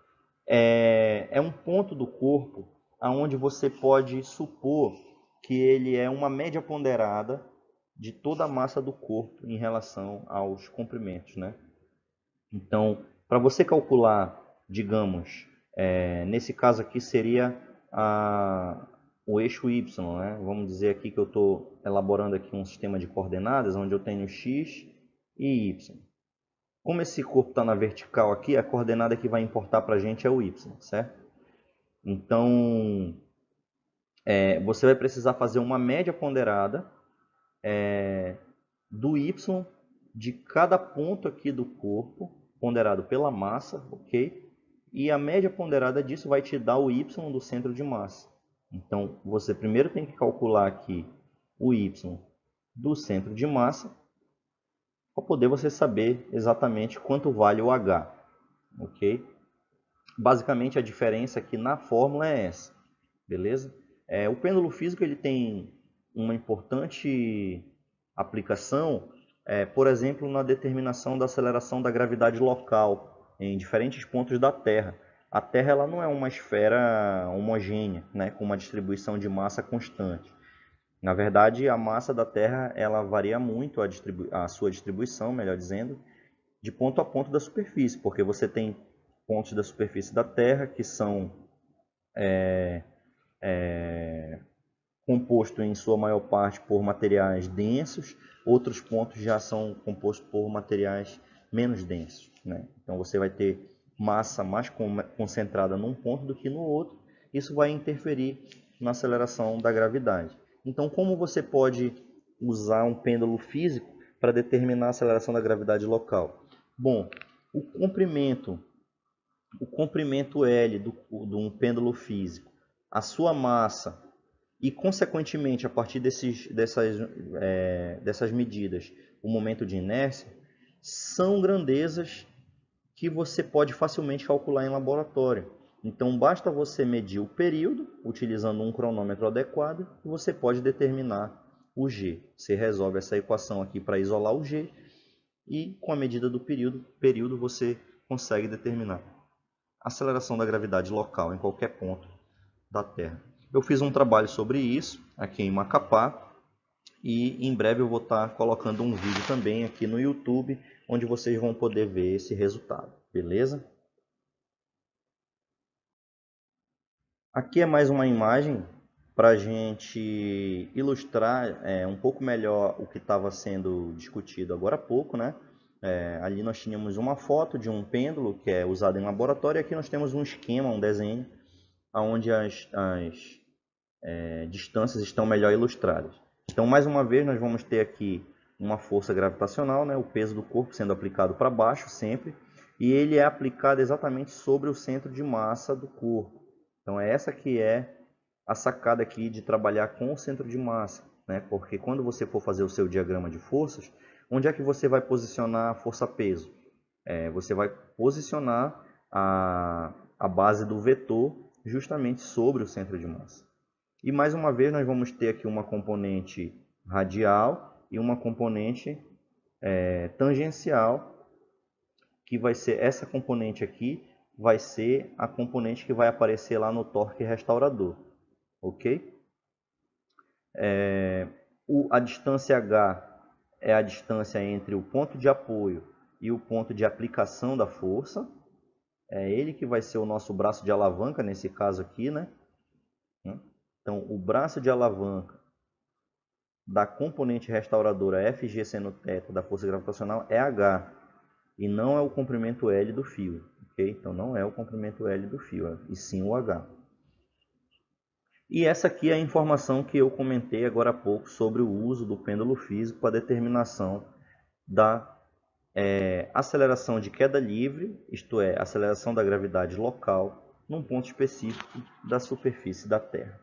é um ponto do corpo aonde você pode supor que ele é uma média ponderada de toda a massa do corpo em relação aos comprimentos, né? Então, para você calcular, digamos, nesse caso aqui seria o eixo Y, né? Vamos dizer aqui que eu estou elaborando aqui um sistema de coordenadas onde eu tenho X e Y. Como esse corpo está na vertical aqui, a coordenada que vai importar para a gente é o Y, certo? Então, você vai precisar fazer uma média ponderada do Y de cada ponto aqui do corpo, ponderado pela massa, ok? E a média ponderada disso vai te dar o Y do centro de massa. Então, você primeiro tem que calcular aqui o Y do centro de massa, para poder você saber exatamente quanto vale o H, ok? Basicamente, a diferença aqui na fórmula é essa, beleza? O pêndulo físico ele tem uma importante aplicação, por exemplo, na determinação da aceleração da gravidade local em diferentes pontos da Terra. A Terra ela não é uma esfera homogênea, né, com uma distribuição de massa constante. Na verdade, a massa da Terra ela varia muito a sua distribuição, melhor dizendo, de ponto a ponto da superfície, porque você tem pontos da superfície da Terra que são compostos em sua maior parte por materiais densos, outros pontos já são compostos por materiais menos densos, né? Então você vai ter massa mais concentrada num ponto do que no outro, isso vai interferir na aceleração da gravidade. Então, como você pode usar um pêndulo físico para determinar a aceleração da gravidade local? Bom, o comprimento L de um pêndulo físico, a sua massa e, consequentemente, a partir dessas medidas, o momento de inércia, são grandezas que você pode facilmente calcular em laboratório. Então, basta você medir o período, utilizando um cronômetro adequado, e você pode determinar o G. Você resolve essa equação aqui para isolar o G, e com a medida do período você consegue determinar a aceleração da gravidade local em qualquer ponto da Terra. Eu fiz um trabalho sobre isso aqui em Macapá e em breve eu vou estar colocando um vídeo também aqui no YouTube onde vocês vão poder ver esse resultado, beleza? Aqui é mais uma imagem para a gente ilustrar um pouco melhor o que estava sendo discutido agora há pouco, né? Ali nós tínhamos uma foto de um pêndulo que é usado em laboratório e aqui nós temos um esquema, um desenho, onde as distâncias estão melhor ilustradas. Então, mais uma vez, nós vamos ter aqui uma força gravitacional, né? O peso do corpo sendo aplicado para baixo sempre, e ele é aplicado exatamente sobre o centro de massa do corpo. Então, é essa que é a sacada aqui de trabalhar com o centro de massa, né? Porque quando você for fazer o seu diagrama de forças, onde é que você vai posicionar a força-peso? Você vai posicionar a base do vetor justamente sobre o centro de massa. E mais uma vez nós vamos ter aqui uma componente radial e uma componente tangencial, que vai ser essa componente aqui, vai ser a componente que vai aparecer lá no torque restaurador, ok? A distância H é a distância entre o ponto de apoio e o ponto de aplicação da força, É ele que vai ser o nosso braço de alavanca nesse caso aqui, né? Então, o braço de alavanca da componente restauradora FG seno θ da força gravitacional é H, e não é o comprimento L do fio, ok? Então, não é o comprimento L do fio, e sim o H. E essa aqui é a informação que eu comentei agora há pouco sobre o uso do pêndulo físico para determinação da aceleração de queda livre, isto é, aceleração da gravidade local, num ponto específico da superfície da Terra.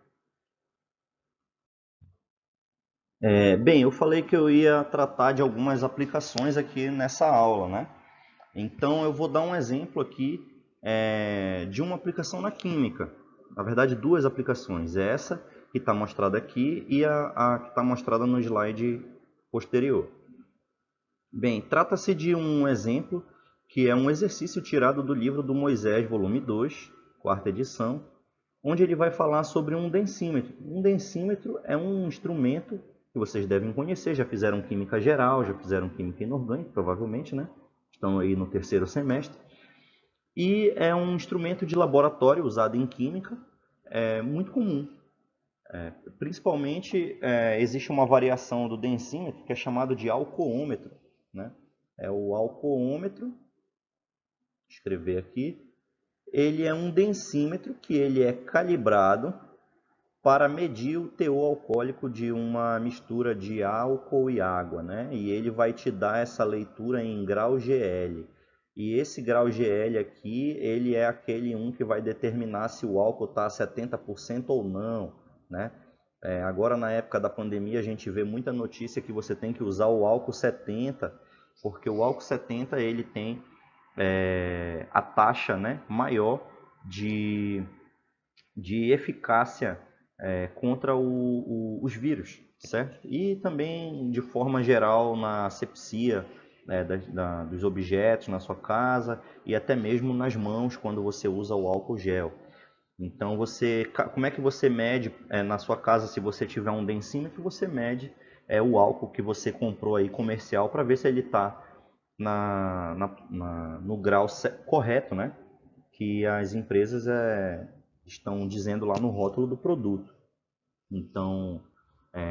Bem, eu falei que eu ia tratar de algumas aplicações aqui nessa aula, né? Então eu vou dar um exemplo aqui de uma aplicação na química. Na verdade, duas aplicações. Essa que está mostrada aqui e a que está mostrada no slide posterior. Bem, trata-se de um exemplo que é um exercício tirado do livro do Moisés, volume 2, quarta edição, onde ele vai falar sobre um densímetro. Um densímetro é um instrumento que vocês devem conhecer, já fizeram química geral, já fizeram química inorgânica, provavelmente, né? Estão aí no terceiro semestre. E é um instrumento de laboratório usado em química, muito comum. Principalmente, existe uma variação do densímetro que é chamado de alcoômetro, né? É o alcoômetro, vou escrever aqui. Ele é um densímetro que ele é calibrado para medir o teor alcoólico de uma mistura de álcool e água, né? E ele vai te dar essa leitura em grau GL. E esse grau GL aqui, ele é aquele que vai determinar se o álcool está a 70% ou não, né? Agora, na época da pandemia, a gente vê muita notícia que você tem que usar o álcool 70, porque o álcool 70 ele tem a taxa, né, maior de eficácia contra os vírus, certo? E também, de forma geral, na asepsia dos objetos na sua casa e até mesmo nas mãos quando você usa o álcool gel. Então, como é que você mede na sua casa, se você tiver um densímetro, você mede o álcool que você comprou aí comercial para ver se ele está no grau correto, né? Que as empresas estão dizendo lá no rótulo do produto. Então,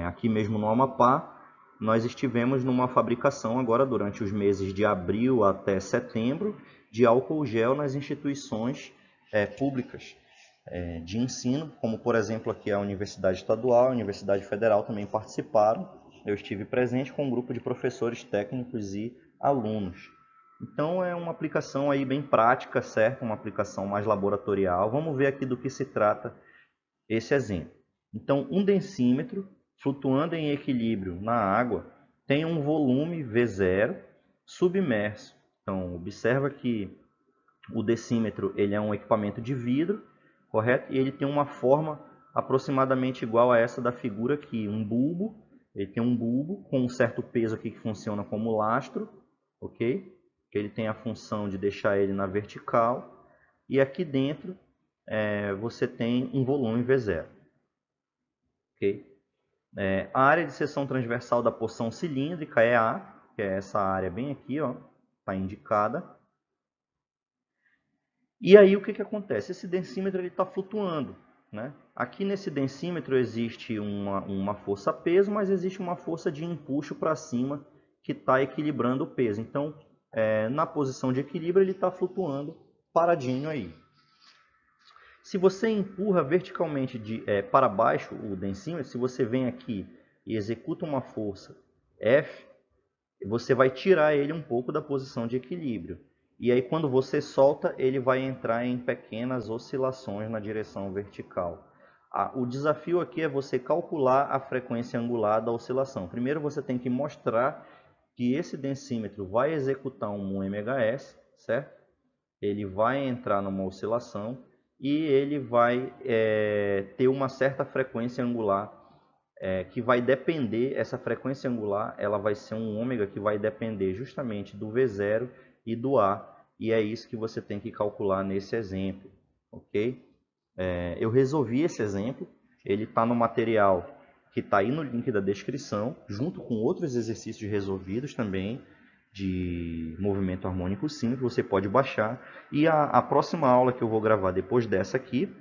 aqui mesmo no Amapá, nós estivemos numa fabricação agora durante os meses de abril até setembro de álcool gel nas instituições públicas de ensino, como por exemplo aqui a Universidade Estadual, a Universidade Federal também participaram. Eu estive presente com um grupo de professores técnicos e alunos. Então é uma aplicação aí bem prática, certo? Uma aplicação mais laboratorial. Vamos ver aqui do que se trata esse exemplo. Então, um densímetro flutuando em equilíbrio na água tem um volume V0 submerso. Então, observa que o decímetro ele é um equipamento de vidro, correto? E ele tem uma forma aproximadamente igual a essa da figura aqui, um bulbo. Ele tem um bulbo com um certo peso aqui que funciona como lastro, ok? Ele tem a função de deixar ele na vertical. E aqui dentro você tem um volume V0. Okay? A área de seção transversal da porção cilíndrica é A, que é essa área bem aqui, está indicada. E aí o que acontece? Esse densímetro está flutuando. Né? Aqui nesse densímetro existe uma força peso, mas existe uma força de empuxo para cima que está equilibrando o peso. Então, na posição de equilíbrio, ele está flutuando paradinho aí. Se você empurra verticalmente para baixo o densímetro, se você vem aqui e executa uma força F, você vai tirar ele um pouco da posição de equilíbrio. E aí quando você solta, ele vai entrar em pequenas oscilações na direção vertical. O desafio aqui é você calcular a frequência angular da oscilação. Primeiro você tem que mostrar que esse densímetro vai executar um MHz, certo? Ele vai entrar numa oscilação e ele vai ter uma certa frequência angular que vai depender, essa frequência angular ela vai ser um ômega que vai depender justamente do V0 e do A, e é isso que você tem que calcular nesse exemplo, ok? Eu resolvi esse exemplo, ele está no material que está aí no link da descrição, junto com outros exercícios resolvidos também, de movimento harmônico simples, você pode baixar. E a próxima aula que eu vou gravar depois dessa aqui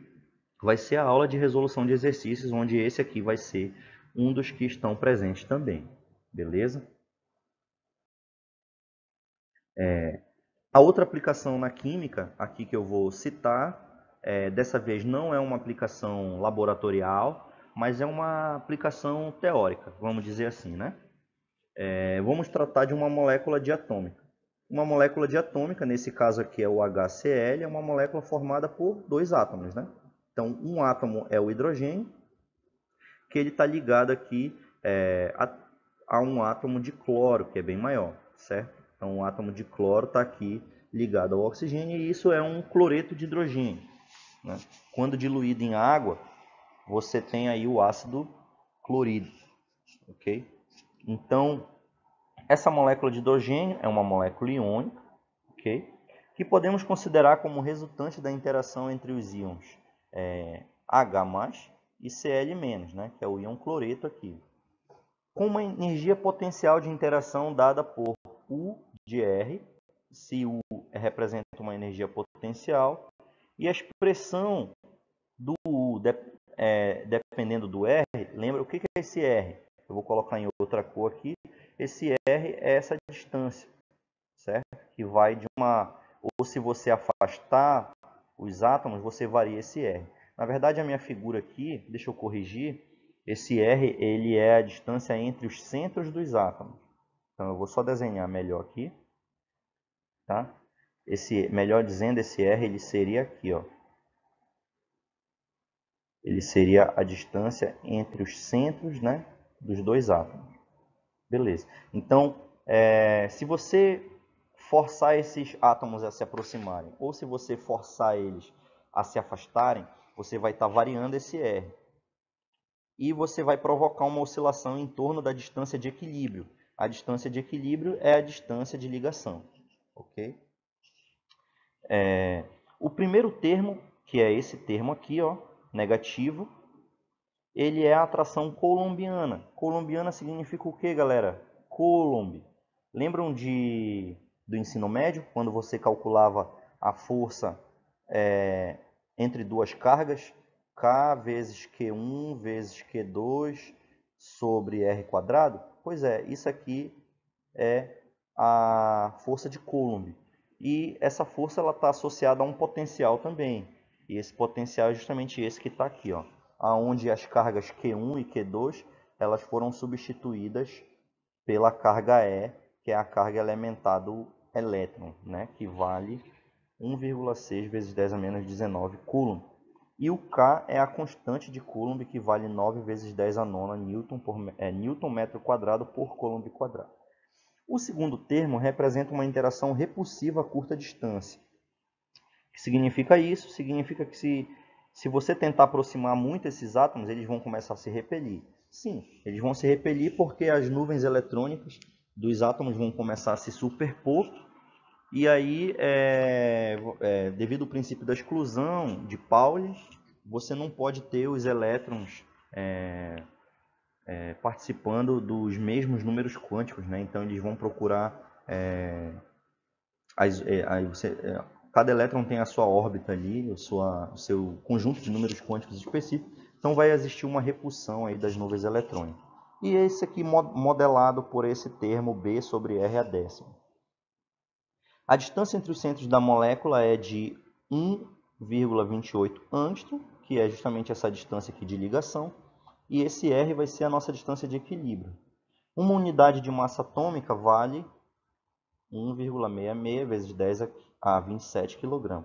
vai ser a aula de resolução de exercícios, onde esse aqui vai ser um dos que estão presentes também. Beleza? A outra aplicação na química, aqui que eu vou citar, dessa vez não é uma aplicação laboratorial, mas é uma aplicação teórica, vamos dizer assim, né? Vamos tratar de uma molécula diatômica. Uma molécula diatômica, nesse caso aqui é o HCl, é uma molécula formada por dois átomos, né? Então, um átomo é o hidrogênio, que ele está ligado aqui a um átomo de cloro, que é bem maior, certo? Então, o átomo de cloro está aqui ligado ao oxigênio e isso é um cloreto de hidrogênio, né? Quando diluído em água, você tem aí o ácido clorídrico, ok? Então, essa molécula de hidrogênio é uma molécula iônica, ok? Que podemos considerar como resultante da interação entre os íons H+, e Cl-, né? Que é o íon cloreto aqui, com uma energia potencial de interação dada por U de R, se U representa uma energia potencial, e a expressão do U, dependendo do R, lembra o que é esse R? Eu vou colocar em outra cor aqui. Esse R é essa distância, certo? Que vai de uma... Ou se você afastar os átomos, você varia esse R. Na verdade, a minha figura aqui, deixa eu corrigir, esse R ele é a distância entre os centros dos átomos. Então, eu vou só desenhar melhor aqui. Tá? Melhor dizendo, esse R ele seria aqui, ó. Ele seria a distância entre os centros, né, dos dois átomos. Beleza. Então, se você forçar esses átomos a se aproximarem, ou se você forçar eles a se afastarem, você vai estar variando esse R. E você vai provocar uma oscilação em torno da distância de equilíbrio. A distância de equilíbrio é a distância de ligação. Ok? O primeiro termo, que é esse termo aqui, ó, negativo, ele é a atração coulombiana. Coulombiana significa o que, galera? Coulomb. Lembram do ensino médio, quando você calculava a força entre duas cargas? K vezes Q1 vezes Q2 sobre R quadrado? Pois é, isso aqui é a força de Coulomb. E essa força está associada a um potencial também. E esse potencial é justamente esse que está aqui, ó, onde as cargas Q1 e Q2 elas foram substituídas pela carga E, que é a carga elementar do elétron, né, que vale 1,6 vezes 10 a menos 19 Coulomb. E o K é a constante de Coulomb, que vale 9 vezes 10 a nona Newton metro quadrado por Coulomb quadrado. O segundo termo representa uma interação repulsiva a curta distância. O que significa isso? Significa que se você tentar aproximar muito esses átomos, eles vão começar a se repelir. Sim, eles vão se repelir porque as nuvens eletrônicas dos átomos vão começar a se superpor. E aí, devido ao princípio da exclusão de Pauli, você não pode ter os elétrons participando dos mesmos números quânticos, né? Então eles vão procurar cada elétron tem a sua órbita ali, o seu conjunto de números quânticos específicos, então vai existir uma repulsão aí das nuvens eletrônicas. E esse aqui modelado por esse termo B sobre R a décima. A distância entre os centros da molécula é de 1,28 angstrom, que é justamente essa distância aqui de ligação, e esse R vai ser a nossa distância de equilíbrio. Uma unidade de massa atômica vale 1,66 vezes 10 a 27 kg.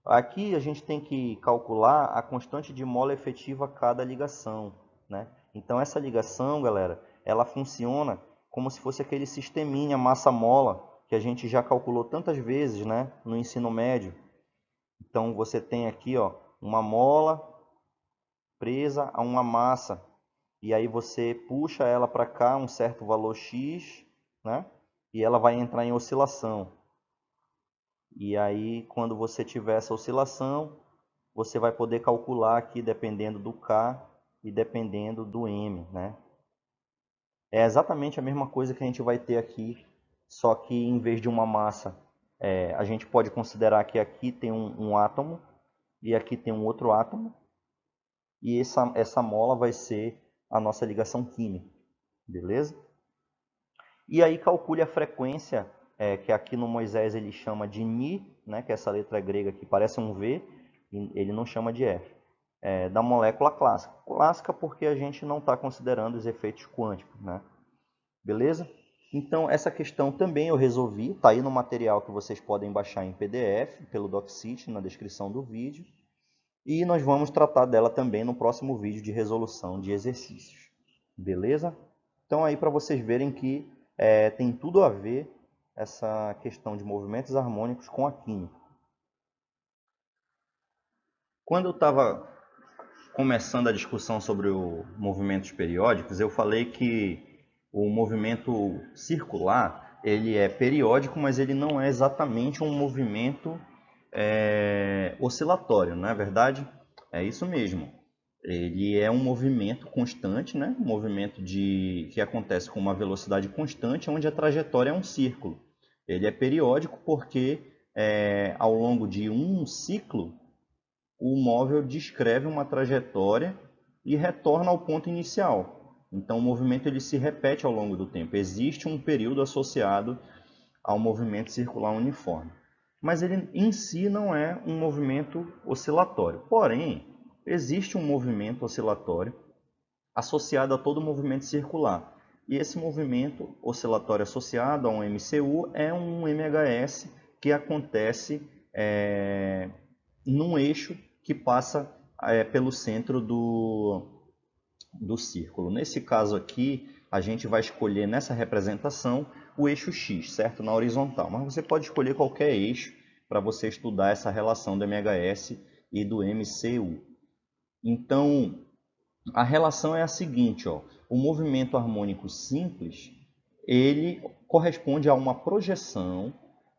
Aqui a gente tem que calcular a constante de mola efetiva a cada ligação, né? Então essa ligação, galera, ela funciona como se fosse aquele sisteminha massa-mola que a gente já calculou tantas vezes, né, no ensino médio. Então você tem aqui, ó, uma mola presa a uma massa. E aí você puxa ela para cá, um certo valor X, né? E ela vai entrar em oscilação. E aí, quando você tiver essa oscilação, você vai poder calcular aqui, dependendo do K e dependendo do M, né? É exatamente a mesma coisa que a gente vai ter aqui só que em vez de uma massa, a gente pode considerar que aqui tem um átomo e aqui tem um outro átomo, e essa mola vai ser a nossa ligação química, beleza? E aí calcule a frequência, que aqui no Moisés ele chama de Ni, né, que é essa letra grega que parece um V, e ele não chama de F, da molécula clássica. Clássica porque a gente não está considerando os efeitos quânticos, né? Beleza? Então essa questão também eu resolvi, está aí no material que vocês podem baixar em PDF, pelo DocCity, na descrição do vídeo. E nós vamos tratar dela também no próximo vídeo de resolução de exercícios. Beleza? Então aí para vocês verem que tem tudo a ver essa questão de movimentos harmônicos com a química. Quando eu estava começando a discussão sobre os movimentos periódicos, eu falei que o movimento circular ele é periódico, mas ele não é exatamente um movimento oscilatório, não é verdade? É isso mesmo. Ele é um movimento constante, né? Um movimento que acontece com uma velocidade constante, onde a trajetória é um círculo. Ele é periódico porque, ao longo de um ciclo, o móvel descreve uma trajetória e retorna ao ponto inicial. Então, o movimento ele se repete ao longo do tempo. Existe um período associado ao movimento circular uniforme. Mas ele em si não é um movimento oscilatório. Porém, existe um movimento oscilatório associado a todo movimento circular. E esse movimento oscilatório associado a um MCU é um MHS que acontece num eixo que passa pelo centro do círculo. Nesse caso aqui, a gente vai escolher nessa representação o eixo X, certo? Na horizontal. Mas você pode escolher qualquer eixo para você estudar essa relação do MHS e do MCU. Então, a relação é a seguinte, ó. O movimento harmônico simples, ele corresponde a uma projeção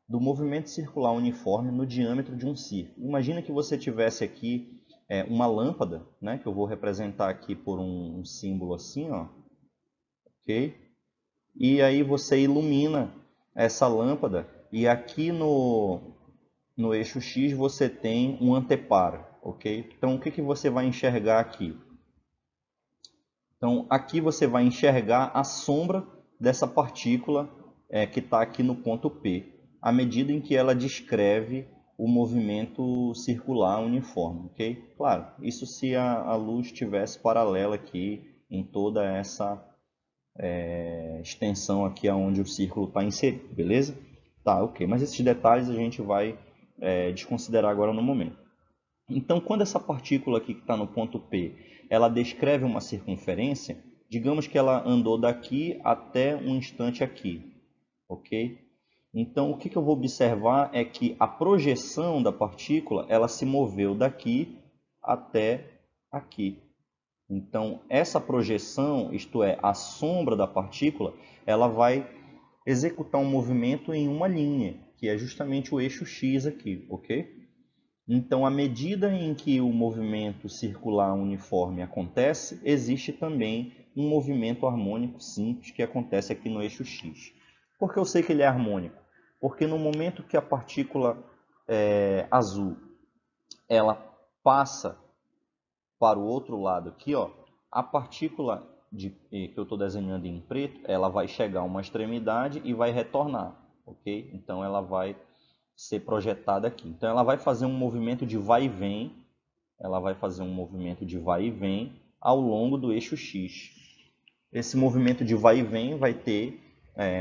do movimento circular uniforme no diâmetro de um círculo. Imagina que você tivesse aqui uma lâmpada, né, que eu vou representar aqui por um símbolo assim, ó, ok? E aí você ilumina essa lâmpada e aqui no eixo X você tem um anteparo, ok? Então o que você vai enxergar aqui? Então aqui você vai enxergar a sombra dessa partícula que está aqui no ponto P, à medida em que ela descreve o movimento circular uniforme, ok? Claro, isso se a luz estivesse paralela aqui em toda essa extensão aqui onde o círculo está inserido, beleza? Tá, ok. Mas esses detalhes a gente vai desconsiderar agora no momento. Então, quando essa partícula aqui que está no ponto P, ela descreve uma circunferência, digamos que ela andou daqui até um instante aqui, ok? Então, o que eu vou observar é que a projeção da partícula, ela se moveu daqui até aqui. Então, essa projeção, isto é, a sombra da partícula, ela vai executar um movimento em uma linha, que é justamente o eixo X aqui, ok? Então, à medida em que o movimento circular uniforme acontece, existe também um movimento harmônico simples que acontece aqui no eixo X. Por que eu sei que ele é harmônico? Porque no momento que a partícula azul ela passa para o outro lado aqui, ó, a partícula que eu estou desenhando em preto, ela vai chegar a uma extremidade e vai retornar, ok? Então ela vai ser projetada aqui. Então ela vai fazer um movimento de vai e vem, ela vai fazer um movimento de vai e vem ao longo do eixo X. Esse movimento de vai e vem vai ter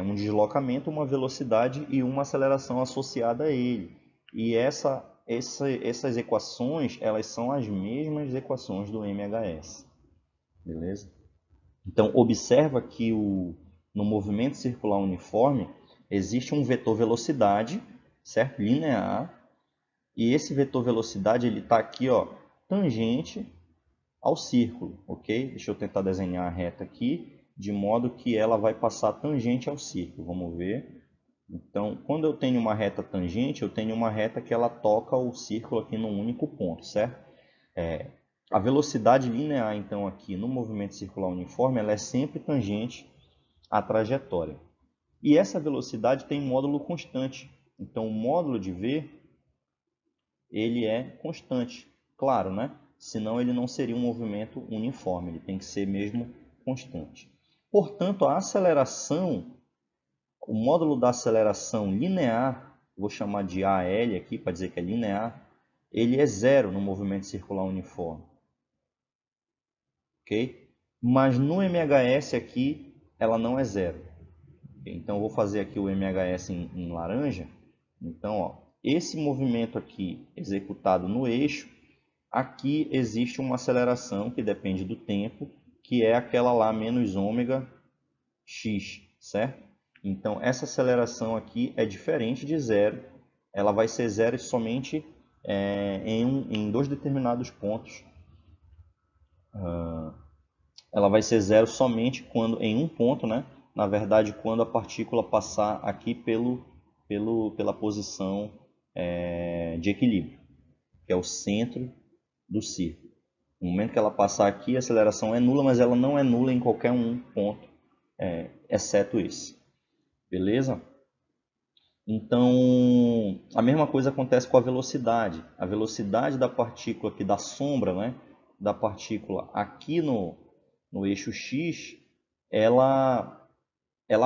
um deslocamento, uma velocidade e uma aceleração associada a ele. E essas equações, elas são as mesmas equações do MHS. Beleza? Então, observa que no movimento circular uniforme existe um vetor velocidade, certo? Linear. E esse vetor velocidade ele está aqui, ó, tangente ao círculo, ok? Deixa eu tentar desenhar a reta aqui, de modo que ela vai passar tangente ao círculo. Vamos ver. Então, quando eu tenho uma reta tangente, eu tenho uma reta que ela toca o círculo aqui num único ponto, certo? A velocidade linear, então, aqui no movimento circular uniforme, ela é sempre tangente à trajetória. E essa velocidade tem módulo constante. Então, o módulo de V, ele é constante. Claro, né? Senão ele não seria um movimento uniforme, ele tem que ser mesmo constante. Portanto, a aceleração, o módulo da aceleração linear, vou chamar de AL aqui para dizer que é linear, ele é zero no movimento circular uniforme. Ok? Mas no MHS aqui, ela não é zero. Então, eu vou fazer aqui o MHS em laranja. Então, ó, esse movimento aqui executado no eixo, aqui existe uma aceleração que depende do tempo, que é aquela lá menos ômega x, certo? Então, essa aceleração aqui é diferente de zero. Ela vai ser zero somente em dois determinados pontos. Ela vai ser zero somente quando em um ponto, né? Na verdade, quando a partícula passar aqui pela posição de equilíbrio, que é o centro do círculo. No momento que ela passar aqui, a aceleração é nula, mas ela não é nula em qualquer um ponto, exceto esse. Beleza? Então, a mesma coisa acontece com a velocidade. A velocidade da partícula aqui, da sombra, né? Da partícula aqui no eixo x, ela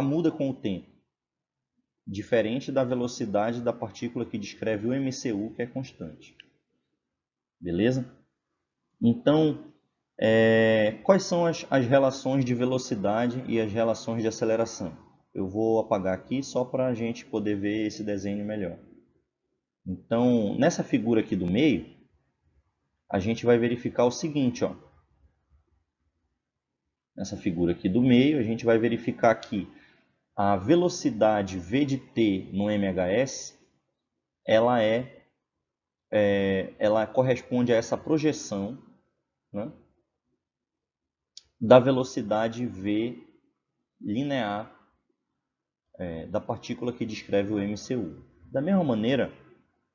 muda com o tempo. Diferente da velocidade da partícula que descreve o MCU, que é constante. Beleza? Então, quais são as relações de velocidade e as relações de aceleração? Eu vou apagar aqui só para a gente poder ver esse desenho melhor. Então, nessa figura aqui do meio, a gente vai verificar o seguinte, ó. Nessa figura aqui do meio, a gente vai verificar que a velocidade v de t no MHS, ela corresponde a essa projeção, né, da velocidade v linear da partícula que descreve o MCU. Da mesma maneira,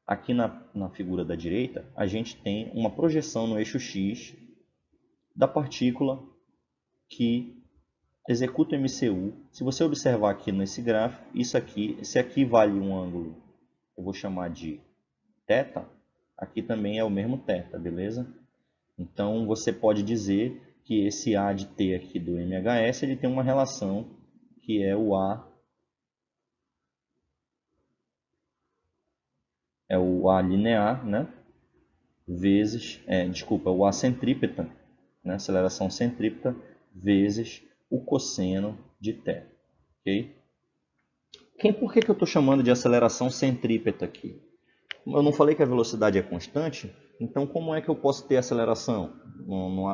aqui na figura da direita, a gente tem uma projeção no eixo x da partícula que executa o MCU. Se você observar aqui nesse gráfico, esse aqui vale um ângulo, eu vou chamar de θ, aqui também é o mesmo θ, beleza? Então, você pode dizer que esse A de T aqui do MHS, ele tem uma relação que é o A linear, né? Vezes, o A centrípeta, né? Aceleração centrípeta, vezes o cosseno de θ, ok? Por que eu estou chamando de aceleração centrípeta aqui? Eu não falei que a velocidade é constante, então como é que eu posso ter aceleração?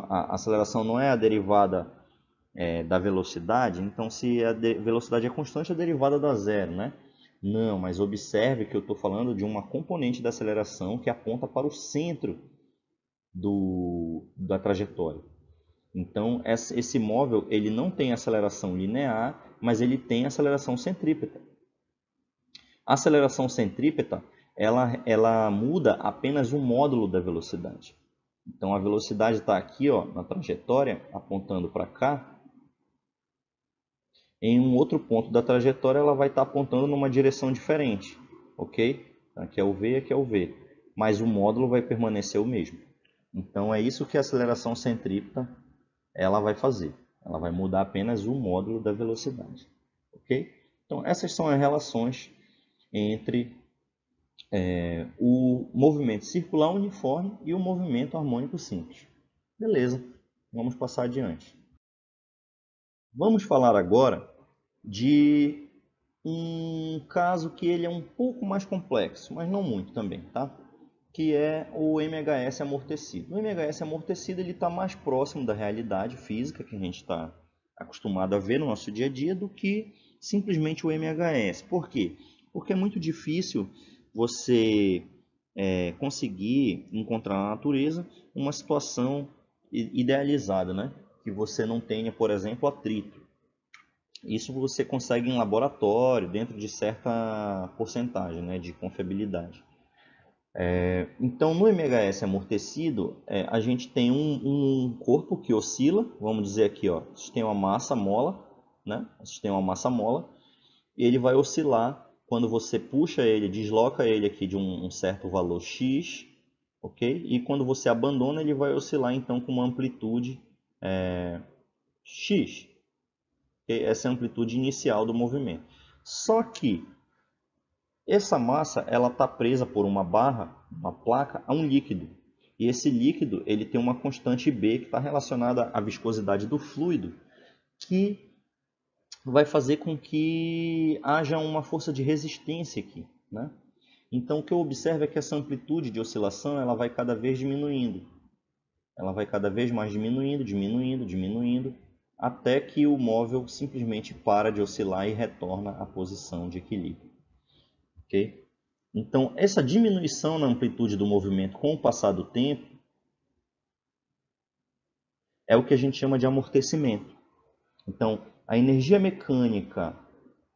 A aceleração não é a derivada da velocidade, então se a velocidade é constante, a derivada dá zero, né? Não, mas observe que eu estou falando de uma componente da aceleração que aponta para o centro da trajetória. Então, esse móvel ele não tem aceleração linear, mas ele tem aceleração centrípeta. A aceleração centrípeta ela muda apenas o módulo da velocidade. Então, a velocidade está aqui, ó, na trajetória, apontando para cá. Em um outro ponto da trajetória, ela vai estar apontando numa direção diferente, ok? Aqui é o V, aqui é o V. Mas o módulo vai permanecer o mesmo. Então, é isso que a aceleração centrípeta ela vai fazer. Ela vai mudar apenas o módulo da velocidade, ok? Então, essas são as relações entre o movimento circular uniforme e o movimento harmônico simples. Beleza, vamos passar adiante. Vamos falar agora de um caso que ele é um pouco mais complexo, mas não muito também, tá? Que é o MHS amortecido. O MHS amortecido ele está mais próximo da realidade física que a gente está acostumado a ver no nosso dia a dia do que simplesmente o MHS. Por quê? Porque é muito difícil você conseguir encontrar na natureza uma situação idealizada, né? Que você não tenha, por exemplo, atrito. Isso você consegue em laboratório, dentro de certa porcentagem, né, de confiabilidade. Então, no MHS amortecido, a gente tem um corpo que oscila, vamos dizer aqui, ó, a gente tem uma massa mola, né? A gente tem uma massa mola, e ele vai oscilar quando você puxa ele, desloca ele aqui de um certo valor x, ok? E quando você abandona, ele vai oscilar então com uma amplitude x. Okay? Essa é a amplitude inicial do movimento. Só que essa massa ela está presa por uma barra, uma placa, a um líquido. E esse líquido ele tem uma constante B que está relacionada à viscosidade do fluido, que vai fazer com que haja uma força de resistência aqui, né? Então o que eu observo é que essa amplitude de oscilação ela vai cada vez diminuindo. Ela vai cada vez mais diminuindo, diminuindo, diminuindo, até que o móvel simplesmente para de oscilar e retorna à posição de equilíbrio. Okay? Então, essa diminuição na amplitude do movimento com o passar do tempo é o que a gente chama de amortecimento. Então, a energia mecânica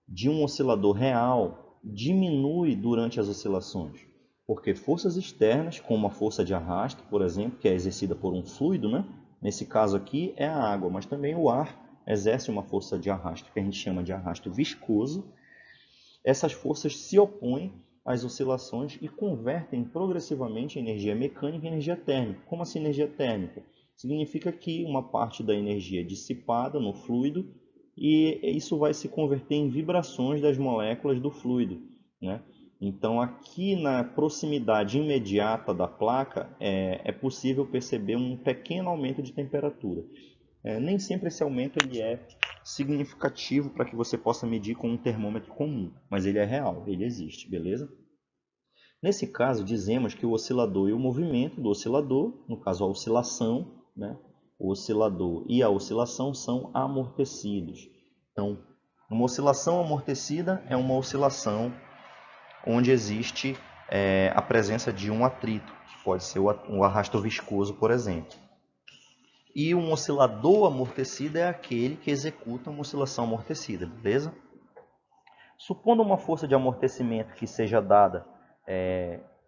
de um oscilador real diminui durante as oscilações, porque forças externas, como a força de arrasto, por exemplo, que é exercida por um fluido, né? Nesse caso aqui é a água, mas também o ar exerce uma força de arrasto, que a gente chama de arrasto viscoso. Essas forças se opõem às oscilações e convertem progressivamente a energia mecânica em energia térmica. Como assim energia térmica? Significa que uma parte da energia é dissipada no fluido e isso vai se converter em vibrações das moléculas do fluido, né? Então, aqui na proximidade imediata da placa, é possível perceber um pequeno aumento de temperatura. Nem sempre esse aumento ele é significativo para que você possa medir com um termômetro comum, mas ele é real, ele existe, beleza? Nesse caso, dizemos que o oscilador e o movimento do oscilador, no caso a oscilação, né? O oscilador e a oscilação são amortecidos. Então, uma oscilação amortecida é uma oscilação onde existe a presença de um atrito, que pode ser o arrasto viscoso, por exemplo. E um oscilador amortecido é aquele que executa uma oscilação amortecida, beleza? Supondo uma força de amortecimento que seja dada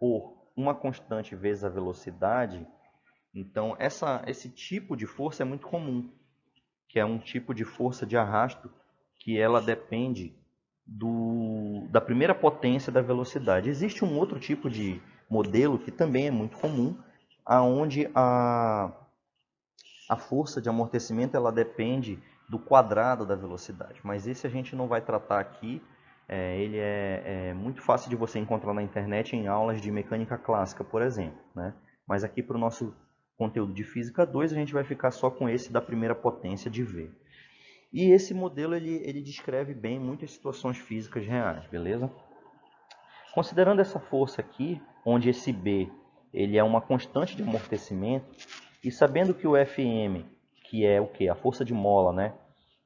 por uma constante vezes a velocidade, então esse tipo de força é muito comum, que é um tipo de força de arrasto que ela depende da primeira potência da velocidade. Existe um outro tipo de modelo que também é muito comum, aonde a força de amortecimento ela depende do quadrado da velocidade, mas esse a gente não vai tratar aqui. Ele é muito fácil de você encontrar na internet em aulas de mecânica clássica, por exemplo, né? Mas aqui para o nosso conteúdo de Física 2 a gente vai ficar só com esse da primeira potência de V. E esse modelo ele descreve bem muitas situações físicas reais, beleza? Considerando essa força aqui, onde esse B ele é uma constante de amortecimento, e sabendo que o Fm, que é o que? A força de mola, né?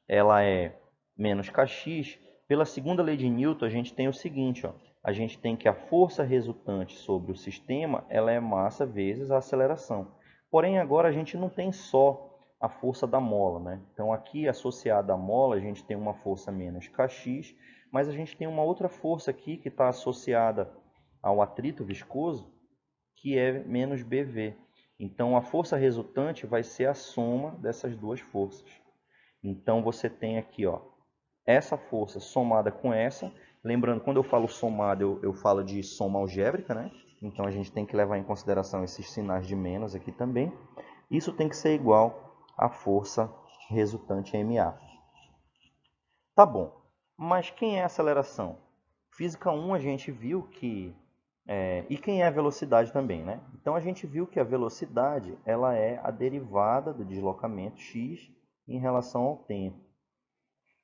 Ela é menos kx, pela segunda lei de Newton a gente tem o seguinte, ó, a gente tem que a força resultante sobre o sistema ela é massa vezes a aceleração. Porém, agora a gente não tem só a força da mola, né? Então aqui associada à mola a gente tem uma força menos kx, mas a gente tem uma outra força aqui que está associada ao atrito viscoso, que é menos bv. Então a força resultante vai ser a soma dessas duas forças. Então você tem aqui, ó, essa força somada com essa. Lembrando, quando eu falo somada, eu falo de soma algébrica, né? Então a gente tem que levar em consideração esses sinais de menos aqui também. Isso tem que ser igual à força resultante MA. Tá bom, mas quem é a aceleração? Física 1 a gente viu que... e quem é a velocidade também, né? Então a gente viu que a velocidade ela é a derivada do deslocamento x em relação ao tempo.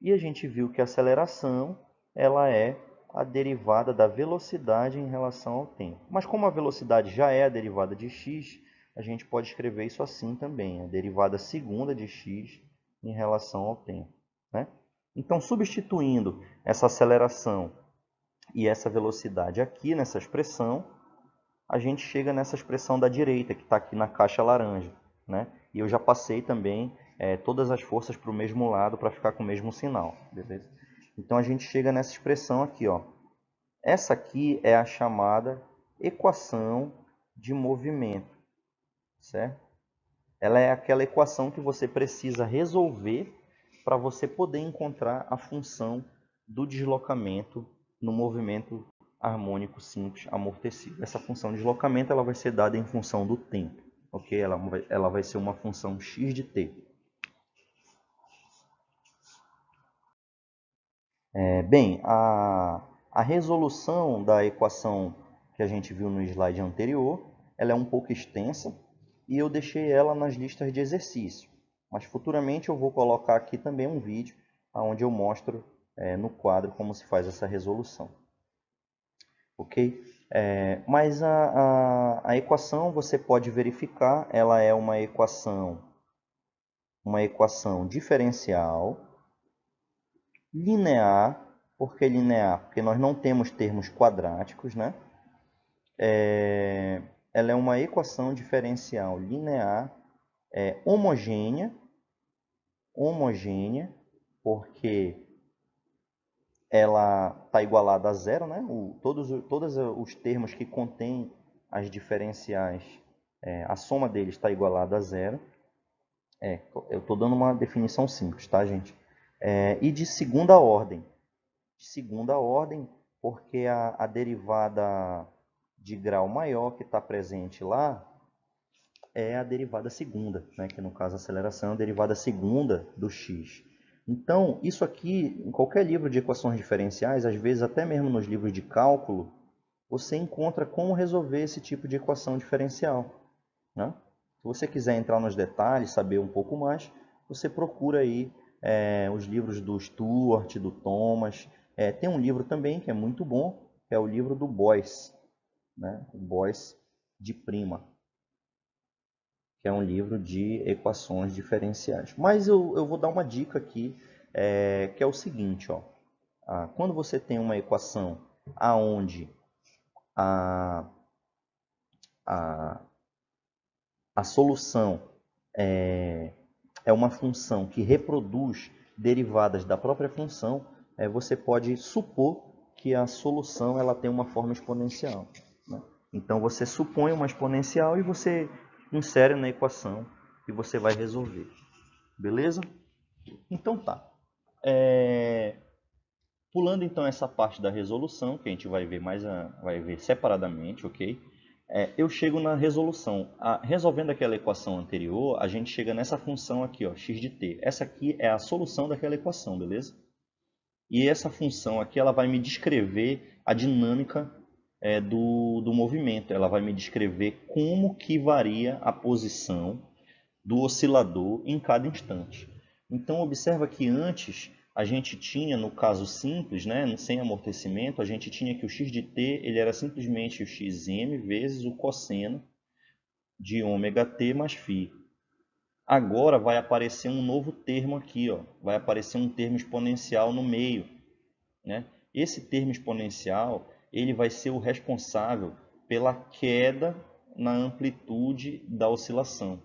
E a gente viu que a aceleração ela é a derivada da velocidade em relação ao tempo. Mas como a velocidade já é a derivada de x, a gente pode escrever isso assim também, a derivada segunda de x em relação ao tempo, né? Então, substituindo essa aceleração e essa velocidade aqui nessa expressão, a gente chega nessa expressão da direita, que está aqui na caixa laranja, né? E eu já passei também todas as forças para o mesmo lado para ficar com o mesmo sinal, beleza? Então a gente chega nessa expressão aqui, ó. Essa aqui é a chamada equação de movimento, certo? Ela é aquela equação que você precisa resolver para você poder encontrar a função do deslocamento no movimento harmônico simples amortecido. Essa função de deslocamento ela vai ser dada em função do tempo, ok? Ela vai ser uma função x de t. Bem, a resolução da equação que a gente viu no slide anterior, ela é um pouco extensa e eu deixei ela nas listas de exercício. Mas futuramente eu vou colocar aqui também um vídeo onde eu mostro no quadro como se faz essa resolução. Ok? Mas a equação você pode verificar, ela é uma equação diferencial, linear. Por que linear? Porque nós não temos termos quadráticos, né? Ela é uma equação diferencial linear, homogênea, porque ela está igualada a zero, né? Todos os termos que contêm as diferenciais, a soma deles está igualada a zero. Eu estou dando uma definição simples, tá, gente? E de segunda ordem. Porque a derivada de grau maior que está presente lá é a derivada segunda, né? Que no caso a aceleração é a derivada segunda do x. Então, isso aqui, em qualquer livro de equações diferenciais, às vezes até mesmo nos livros de cálculo, você encontra como resolver esse tipo de equação diferencial, né? Se você quiser entrar nos detalhes, saber um pouco mais, você procura aí os livros do Stuart, do Thomas. Tem um livro também que é muito bom, que é o livro do Boyce, né? O Boyce de Prima, que é um livro de equações diferenciais. Mas eu vou dar uma dica aqui, que é o seguinte, ó. Quando você tem uma equação aonde a solução é uma função que reproduz derivadas da própria função, você pode supor que a solução ela tem uma forma exponencial, né? Então você supõe uma exponencial e você insere na equação e você vai resolver. Beleza? Então tá. Pulando então essa parte da resolução, que a gente vai ver vai ver separadamente, ok? Eu chego na resolução. Resolvendo aquela equação anterior, a gente chega nessa função aqui, ó, x de t. Essa aqui é a solução daquela equação, beleza? E essa função aqui ela vai me descrever a dinâmica do movimento. Ela vai me descrever como que varia a posição do oscilador em cada instante. Então, observa que antes a gente tinha, no caso simples, né, sem amortecimento, a gente tinha que o x de t ele era simplesmente o xm vezes o cosseno de ômega t mais φ. Agora vai aparecer um novo termo aqui, ó. Vai aparecer um termo exponencial no meio, né? Esse termo exponencial ele vai ser o responsável pela queda na amplitude da oscilação.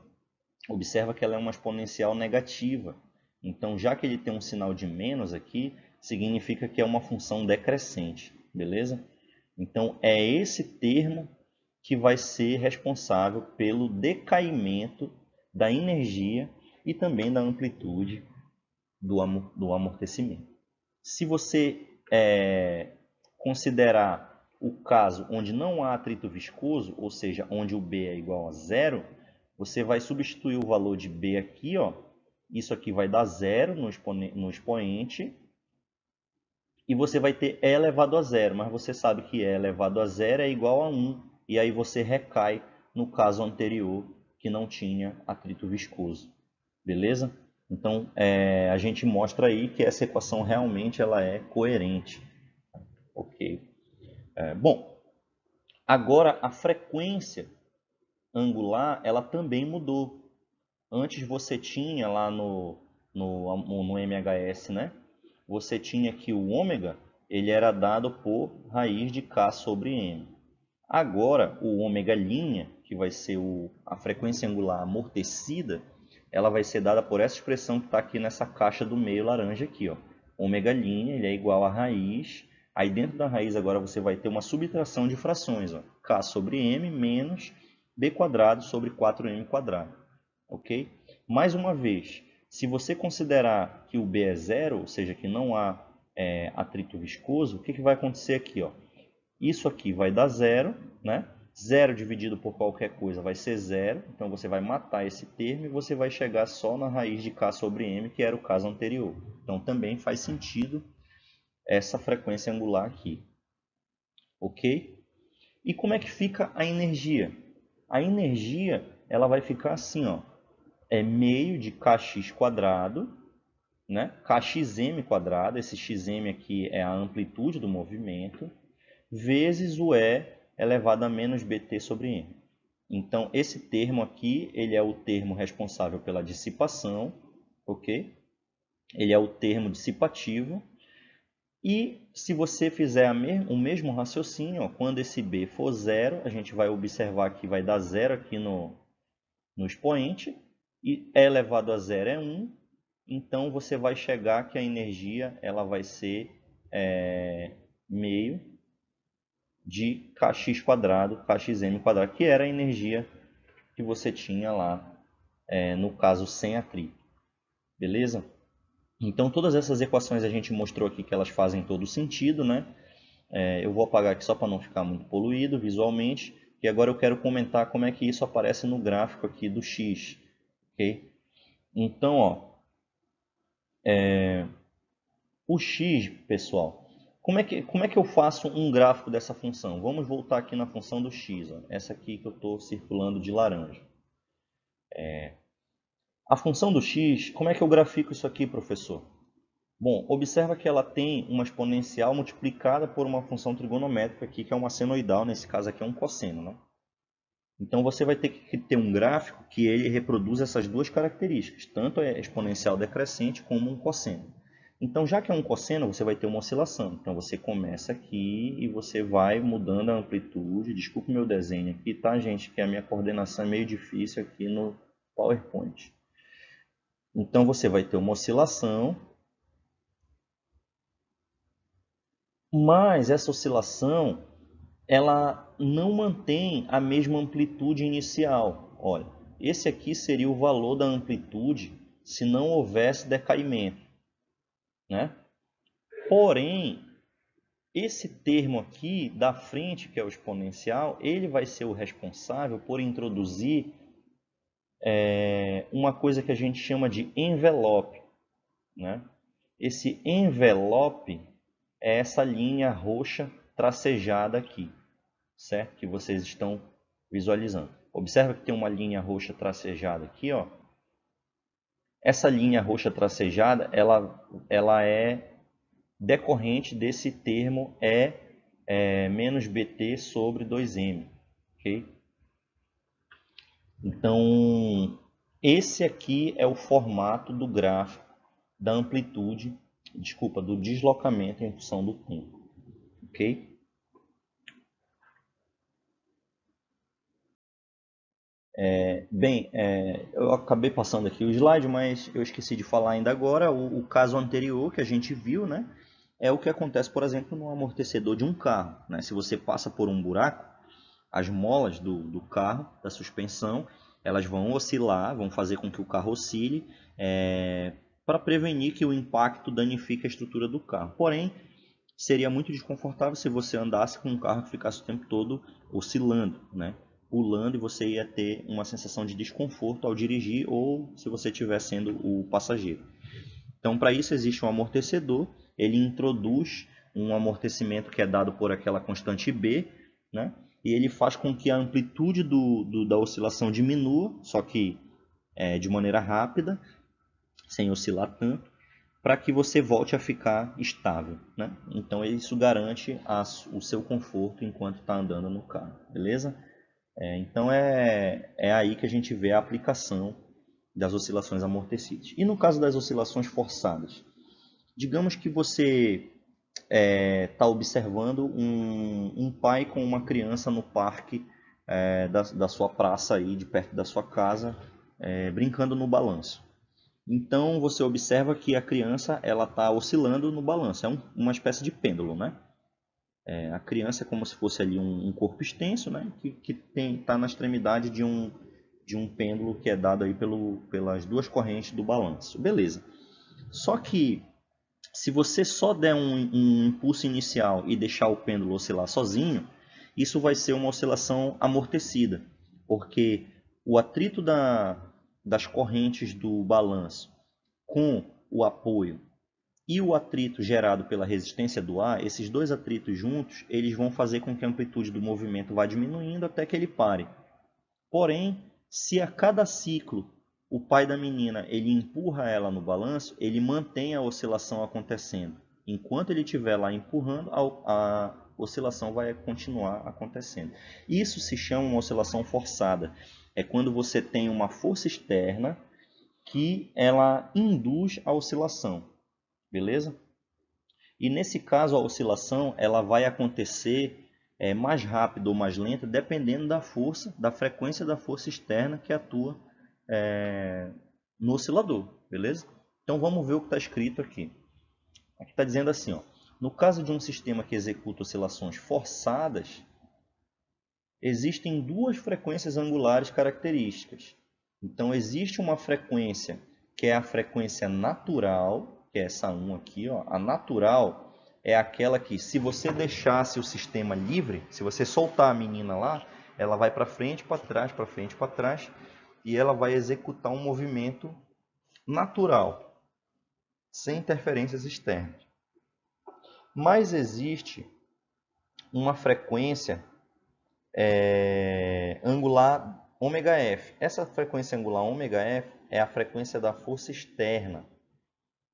Observa que ela é uma exponencial negativa. Então, já que ele tem um sinal de menos aqui, significa que é uma função decrescente, beleza? Então, é esse termo que vai ser responsável pelo decaimento da energia e também da amplitude do amortecimento. Se você considerar o caso onde não há atrito viscoso, ou seja, onde o B é igual a zero, você vai substituir o valor de B aqui, ó. Isso aqui vai dar zero no expoente. E você vai ter E elevado a zero. Mas você sabe que E elevado a zero é igual a 1. E aí você recai no caso anterior, que não tinha atrito viscoso. Beleza? Então, a gente mostra aí que essa equação realmente ela é coerente. Ok? Bom, agora a frequência angular ela também mudou. Antes você tinha lá no MHS, né? Você tinha que o ômega ele era dado por raiz de K sobre M. Agora, o ômega linha, que vai ser a frequência angular amortecida, ela vai ser dada por essa expressão que está aqui nessa caixa do meio laranja aqui, ó. Ômega linha ele é igual a raiz. Aí dentro da raiz agora você vai ter uma subtração de frações, ó. K sobre M menos B quadrado sobre 4M quadrado. Ok? Mais uma vez, se você considerar que o B é zero, ou seja, que não há atrito viscoso, o que vai acontecer aqui? Ó? Isso aqui vai dar zero, né? 0 dividido por qualquer coisa vai ser zero, então você vai matar esse termo e você vai chegar só na raiz de K sobre M, que era o caso anterior. Então também faz sentido essa frequência angular aqui. Ok? E como é que fica a energia? A energia ela vai ficar assim, ó, é meio de kx quadrado, né? Kxm quadrado, esse xm aqui é a amplitude do movimento, vezes o E elevado a menos bt sobre m. Então, esse termo aqui, ele é o termo responsável pela dissipação, ok? Ele é o termo dissipativo. E se você fizer o mesmo raciocínio, ó, quando esse B for zero, a gente vai observar que vai dar zero aqui no expoente, e E elevado a zero é 1, então você vai chegar que a energia ela vai ser meio de kx quadrado, kxm quadrado, que era a energia que você tinha lá, no caso sem atrito. Beleza? Então todas essas equações a gente mostrou aqui que elas fazem todo sentido, né? Eu vou apagar aqui só para não ficar muito poluído visualmente. E agora eu quero comentar como é que isso aparece no gráfico aqui do x. Okay? Então, ó, o x, pessoal, como é que eu faço um gráfico dessa função? Vamos voltar aqui na função do x, ó, essa aqui que eu estou circulando de laranja. A função do x, como é que eu grafico isso aqui, professor? Bom, observa que ela tem uma exponencial multiplicada por uma função trigonométrica aqui, que é uma senoidal, nesse caso aqui é um cosseno, né? Então você vai ter que ter um gráfico que ele reproduz essas duas características, tanto a exponencial decrescente como um cosseno. Então, já que é um cosseno, você vai ter uma oscilação. Então você começa aqui e você vai mudando a amplitude. Desculpe meu desenho aqui, tá, gente? Que a minha coordenação é meio difícil aqui no PowerPoint. Então você vai ter uma oscilação, mas essa oscilação ela não mantém a mesma amplitude inicial. Olha, esse aqui seria o valor da amplitude se não houvesse decaimento, né? Porém, esse termo aqui da frente, que é o exponencial, ele vai ser o responsável por introduzir uma coisa que a gente chama de envelope, né? Esse envelope é essa linha roxa tracejada aqui, certo? Que vocês estão visualizando. Observa que tem uma linha roxa tracejada aqui, ó. Essa linha roxa tracejada, ela é decorrente desse termo menos bt sobre 2m, ok? Então, esse aqui é o formato do gráfico da amplitude, desculpa, do deslocamento em função do tempo, ok? Bem, eu acabei passando aqui o slide, mas eu esqueci de falar ainda agora. O caso anterior que a gente viu, né, é o que acontece, por exemplo, no amortecedor de um carro, né? Se você passa por um buraco, as molas do carro, da suspensão, elas vão oscilar, vão fazer com que o carro oscile, para prevenir que o impacto danifique a estrutura do carro. Porém, seria muito desconfortável se você andasse com um carro que ficasse o tempo todo oscilando, né? Pulando, e você ia ter uma sensação de desconforto ao dirigir ou se você estiver sendo o passageiro. Então, para isso existe um amortecedor, ele introduz um amortecimento que é dado por aquela constante B, né? E ele faz com que a amplitude da oscilação diminua, só que de maneira rápida, sem oscilar tanto, para que você volte a ficar estável, né? Então isso garante o seu conforto enquanto está andando no carro, beleza? Então é aí que a gente vê a aplicação das oscilações amortecidas. E no caso das oscilações forçadas, digamos que você está observando um pai com uma criança no parque da sua praça aí, de perto da sua casa, brincando no balanço. Então você observa que a criança ela está oscilando no balanço, é uma espécie de pêndulo, né? A criança é como se fosse ali um corpo extenso, né? Que está na extremidade de um pêndulo que é dado aí pelas duas correntes do balanço. Beleza. Só que Se você só der um impulso inicial e deixar o pêndulo oscilar sozinho, isso vai ser uma oscilação amortecida, porque o atrito das correntes do balanço com o apoio e o atrito gerado pela resistência do ar, esses dois atritos juntos, eles vão fazer com que a amplitude do movimento vá diminuindo até que ele pare. Porém, se a cada ciclo o pai da menina ele empurra ela no balanço, ele mantém a oscilação acontecendo. Enquanto ele estiver lá empurrando, a oscilação vai continuar acontecendo. Isso se chama uma oscilação forçada. É quando você tem uma força externa que ela induz a oscilação, beleza? E nesse caso a oscilação ela vai acontecer mais rápido ou mais lenta, dependendo da força, da frequência da força externa que atua no oscilador, beleza? Então vamos ver o que está escrito aqui. Aqui está dizendo assim, ó, no caso de um sistema que executa oscilações forçadas, existem duas frequências angulares características. Então existe uma frequência que é a frequência natural, que é essa 1 aqui, ó. A natural é aquela que, se você deixasse o sistema livre, se você soltar a menina lá, ela vai para frente, para trás, para frente, para trás, e ela vai executar um movimento natural, sem interferências externas. Mas existe uma frequência angular ômega-f. Essa frequência angular ômega-f é a frequência da força externa,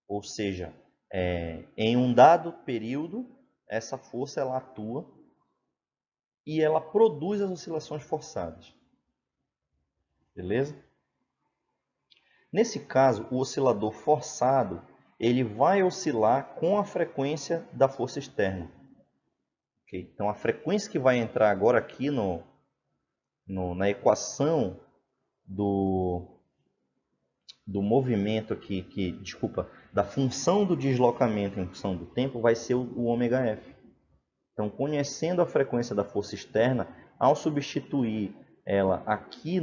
ou seja, em um dado período, essa força ela atua e ela produz as oscilações forçadas. Beleza? Nesse caso, o oscilador forçado ele vai oscilar com a frequência da força externa. Okay? Então, a frequência que vai entrar agora aqui na equação do movimento aqui, desculpa, da função do deslocamento em função do tempo, vai ser o ômega-f. Então, conhecendo a frequência da força externa, ao substituir ela aqui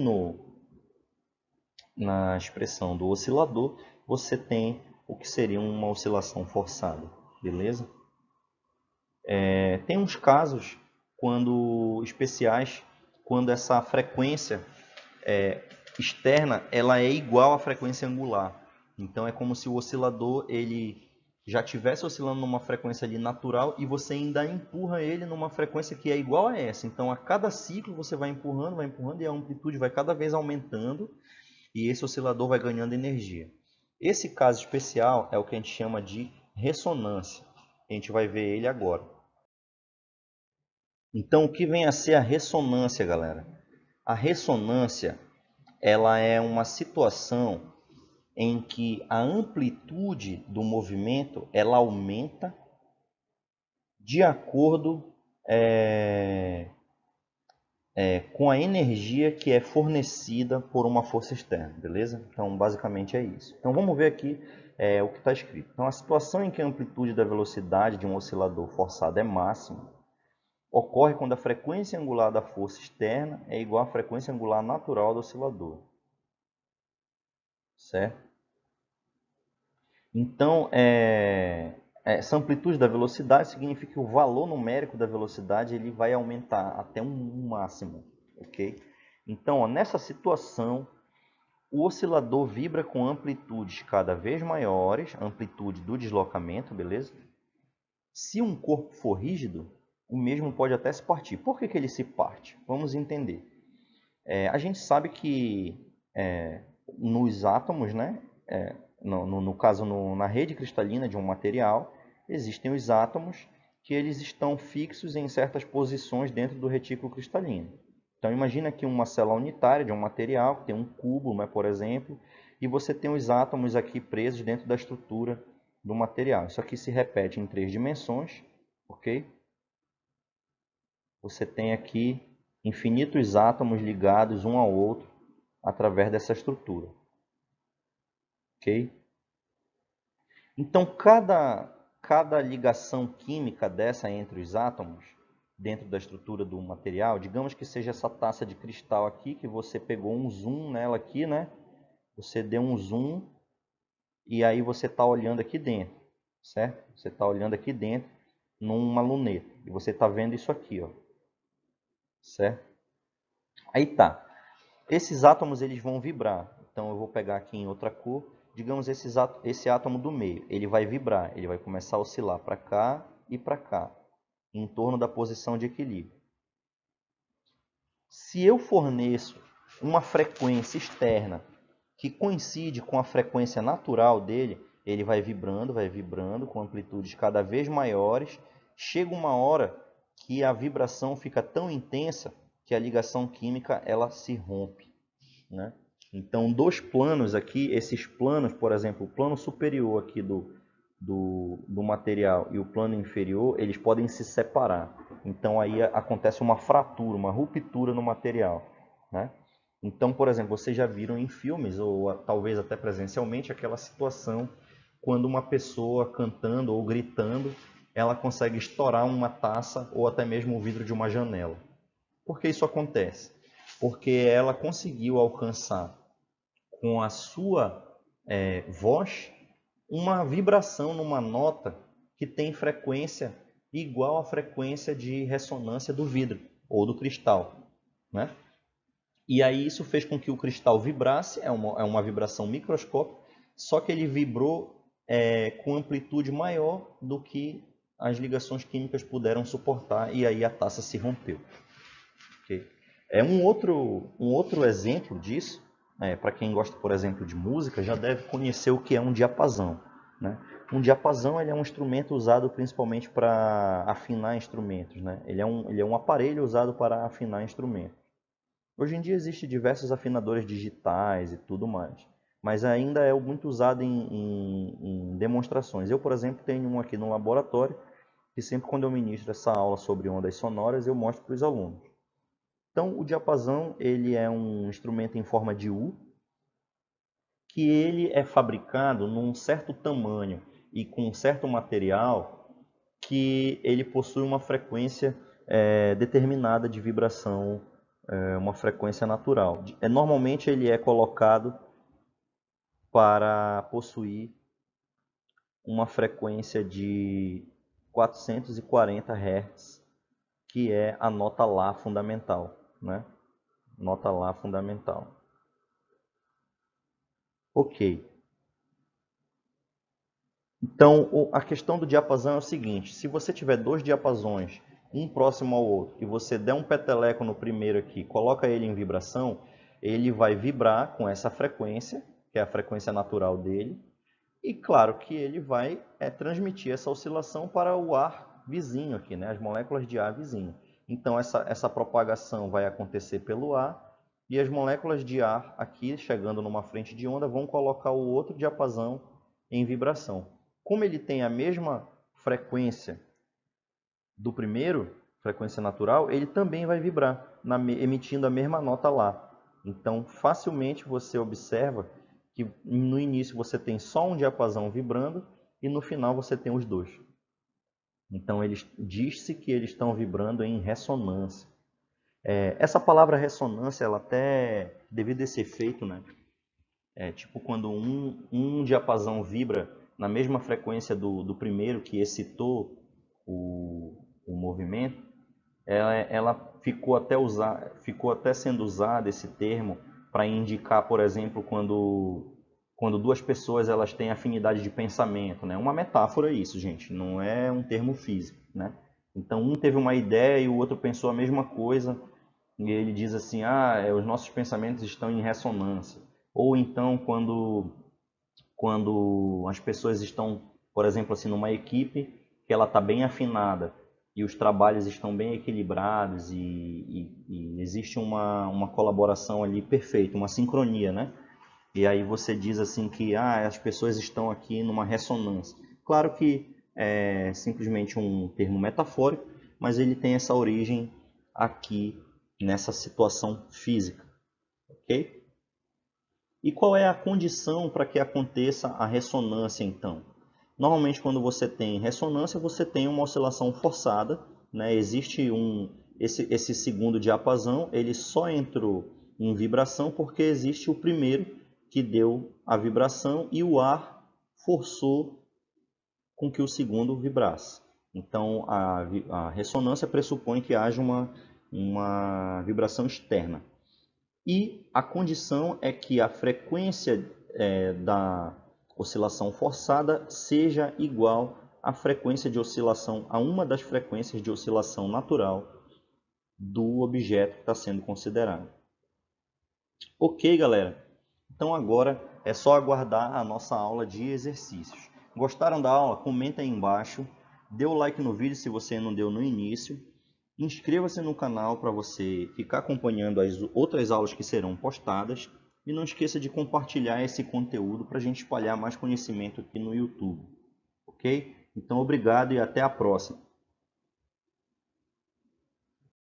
na expressão do oscilador, você tem o que seria uma oscilação forçada, beleza? Tem uns casos especiais quando essa frequência externa ela é igual à frequência angular. Então é como se o oscilador ele já estivesse oscilando numa frequência ali natural e você ainda empurra ele numa frequência que é igual a essa. Então a cada ciclo você vai empurrando e a amplitude vai cada vez aumentando e esse oscilador vai ganhando energia. Esse caso especial é o que a gente chama de ressonância. A gente vai ver ele agora. Então, o que vem a ser a ressonância, galera? A ressonância, ela é uma situação em que a amplitude do movimento ela aumenta de acordo com a energia que é fornecida por uma força externa, beleza? Então, basicamente é isso. Então, vamos ver aqui o que está escrito. Então, a situação em que a amplitude da velocidade de um oscilador forçado é máxima ocorre quando a frequência angular da força externa é igual à frequência angular natural do oscilador. Certo? Então, essa amplitude da velocidade significa que o valor numérico da velocidade ele vai aumentar até um máximo. Ok? Então, ó, nessa situação, o oscilador vibra com amplitudes cada vez maiores, amplitude do deslocamento, beleza? Se um corpo for rígido, o mesmo pode até se partir. Por que ele se parte? Vamos entender. A gente sabe que nos átomos, né, no caso na rede cristalina de um material, existem os átomos que eles estão fixos em certas posições dentro do retículo cristalino. Então imagina aqui uma célula unitária de um material, que tem um cubo, né, por exemplo, e você tem os átomos aqui presos dentro da estrutura do material. Isso aqui se repete em 3 dimensões, ok? Você tem aqui infinitos átomos ligados um ao outro através dessa estrutura. Ok? Então, cada ligação química dessa entre os átomos, dentro da estrutura do material, digamos que seja essa taça de cristal aqui, que você pegou um zoom nela aqui, né? Você deu um zoom e aí você está olhando aqui dentro. certo? Você está olhando aqui dentro numa luneta e você está vendo isso aqui, ó, certo? Aí tá. Esses átomos eles vão vibrar. Então eu vou pegar aqui em outra cor, digamos esse átomo do meio, ele vai vibrar, ele vai começar a oscilar para cá e para cá, em torno da posição de equilíbrio. Se eu forneço uma frequência externa que coincide com a frequência natural dele, ele vai vibrando com amplitudes cada vez maiores. Chega uma hora que a vibração fica tão intensa que a ligação química ela se rompe, né? Então, dos planos aqui, esses planos, por exemplo, o plano superior aqui do material e o plano inferior, eles podem se separar. Então, aí acontece uma fratura, uma ruptura no material, né? Então, por exemplo, vocês já viram em filmes, ou talvez até presencialmente, aquela situação quando uma pessoa cantando ou gritando, ela consegue estourar uma taça ou até mesmo o vidro de uma janela. Por que isso acontece? Porque ela conseguiu alcançar com a sua voz uma vibração numa nota que tem frequência igual à frequência de ressonância do vidro ou do cristal, né? E aí isso fez com que o cristal vibrasse, é uma vibração microscópica, só que ele vibrou com amplitude maior do que as ligações químicas puderam suportar, e aí a taça se rompeu. Okay? É um outro exemplo disso, para quem gosta, por exemplo, de música, já deve conhecer o que é um diapasão, né? Um diapasão ele é um instrumento usado principalmente para afinar instrumentos, né? Ele é um aparelho usado para afinar instrumentos. Hoje em dia existem diversos afinadores digitais e tudo mais, mas ainda é muito usado em demonstrações. Eu, por exemplo, tenho um aqui no laboratório, que sempre quando eu ministro essa aula sobre ondas sonoras, eu mostro para os alunos. Então, o diapasão ele é um instrumento em forma de U, que ele é fabricado num certo tamanho e com um certo material que ele possui uma frequência determinada de vibração, uma frequência natural. Normalmente ele é colocado para possuir uma frequência de 440 Hz, que é a nota Lá fundamental, né? Nota Lá fundamental. Ok. Então, a questão do diapasão é o seguinte: se você tiver dois diapasões, um próximo ao outro, e você der um peteleco no primeiro aqui, coloca ele em vibração, ele vai vibrar com essa frequência, que é a frequência natural dele, e claro que ele vai transmitir essa oscilação para o ar vizinho aqui, né? As moléculas de ar vizinho. Então, essa propagação vai acontecer pelo ar, e as moléculas de ar aqui, chegando numa frente de onda, vão colocar o outro diapasão em vibração. Como ele tem a mesma frequência do primeiro, frequência natural, ele também vai vibrar, emitindo a mesma nota Lá. Então, facilmente você observa que no início você tem só um diapasão vibrando e no final você tem os dois. Então, diz-se que eles estão vibrando em ressonância. Essa palavra ressonância, ela até, devido a esse efeito, né? Tipo quando um diapasão vibra na mesma frequência do primeiro que excitou o movimento, ela ficou até sendo usado esse termo para indicar, por exemplo, quando duas pessoas elas têm afinidade de pensamento, né? Uma metáfora isso, gente, não é um termo físico, né? Então um teve uma ideia e o outro pensou a mesma coisa e ele diz assim, os nossos pensamentos estão em ressonância. Ou então quando as pessoas estão, por exemplo, assim, numa equipe que ela está bem afinada e os trabalhos estão bem equilibrados e existe uma colaboração ali perfeita, uma sincronia, né? E aí você diz assim que as pessoas estão aqui numa ressonância. Claro que é simplesmente um termo metafórico, mas ele tem essa origem aqui nessa situação física, ok? E qual é a condição para que aconteça a ressonância, então? Normalmente, quando você tem ressonância, você tem uma oscilação forçada, né? Existe esse segundo diapasão, ele só entrou em vibração porque existe o primeiro que deu a vibração e o ar forçou com que o segundo vibrasse. Então, a ressonância pressupõe que haja uma vibração externa. E a condição é que a frequência da oscilação forçada seja igual à frequência de oscilação, a uma das frequências de oscilação natural do objeto que está sendo considerado. Ok, galera? Então agora é só aguardar a nossa aula de exercícios. Gostaram da aula? Comenta aí embaixo. Dê o like no vídeo se você não deu no início. Inscreva-se no canal para você ficar acompanhando as outras aulas que serão postadas. E não esqueça de compartilhar esse conteúdo para a gente espalhar mais conhecimento aqui no YouTube. Ok? Então obrigado e até a próxima.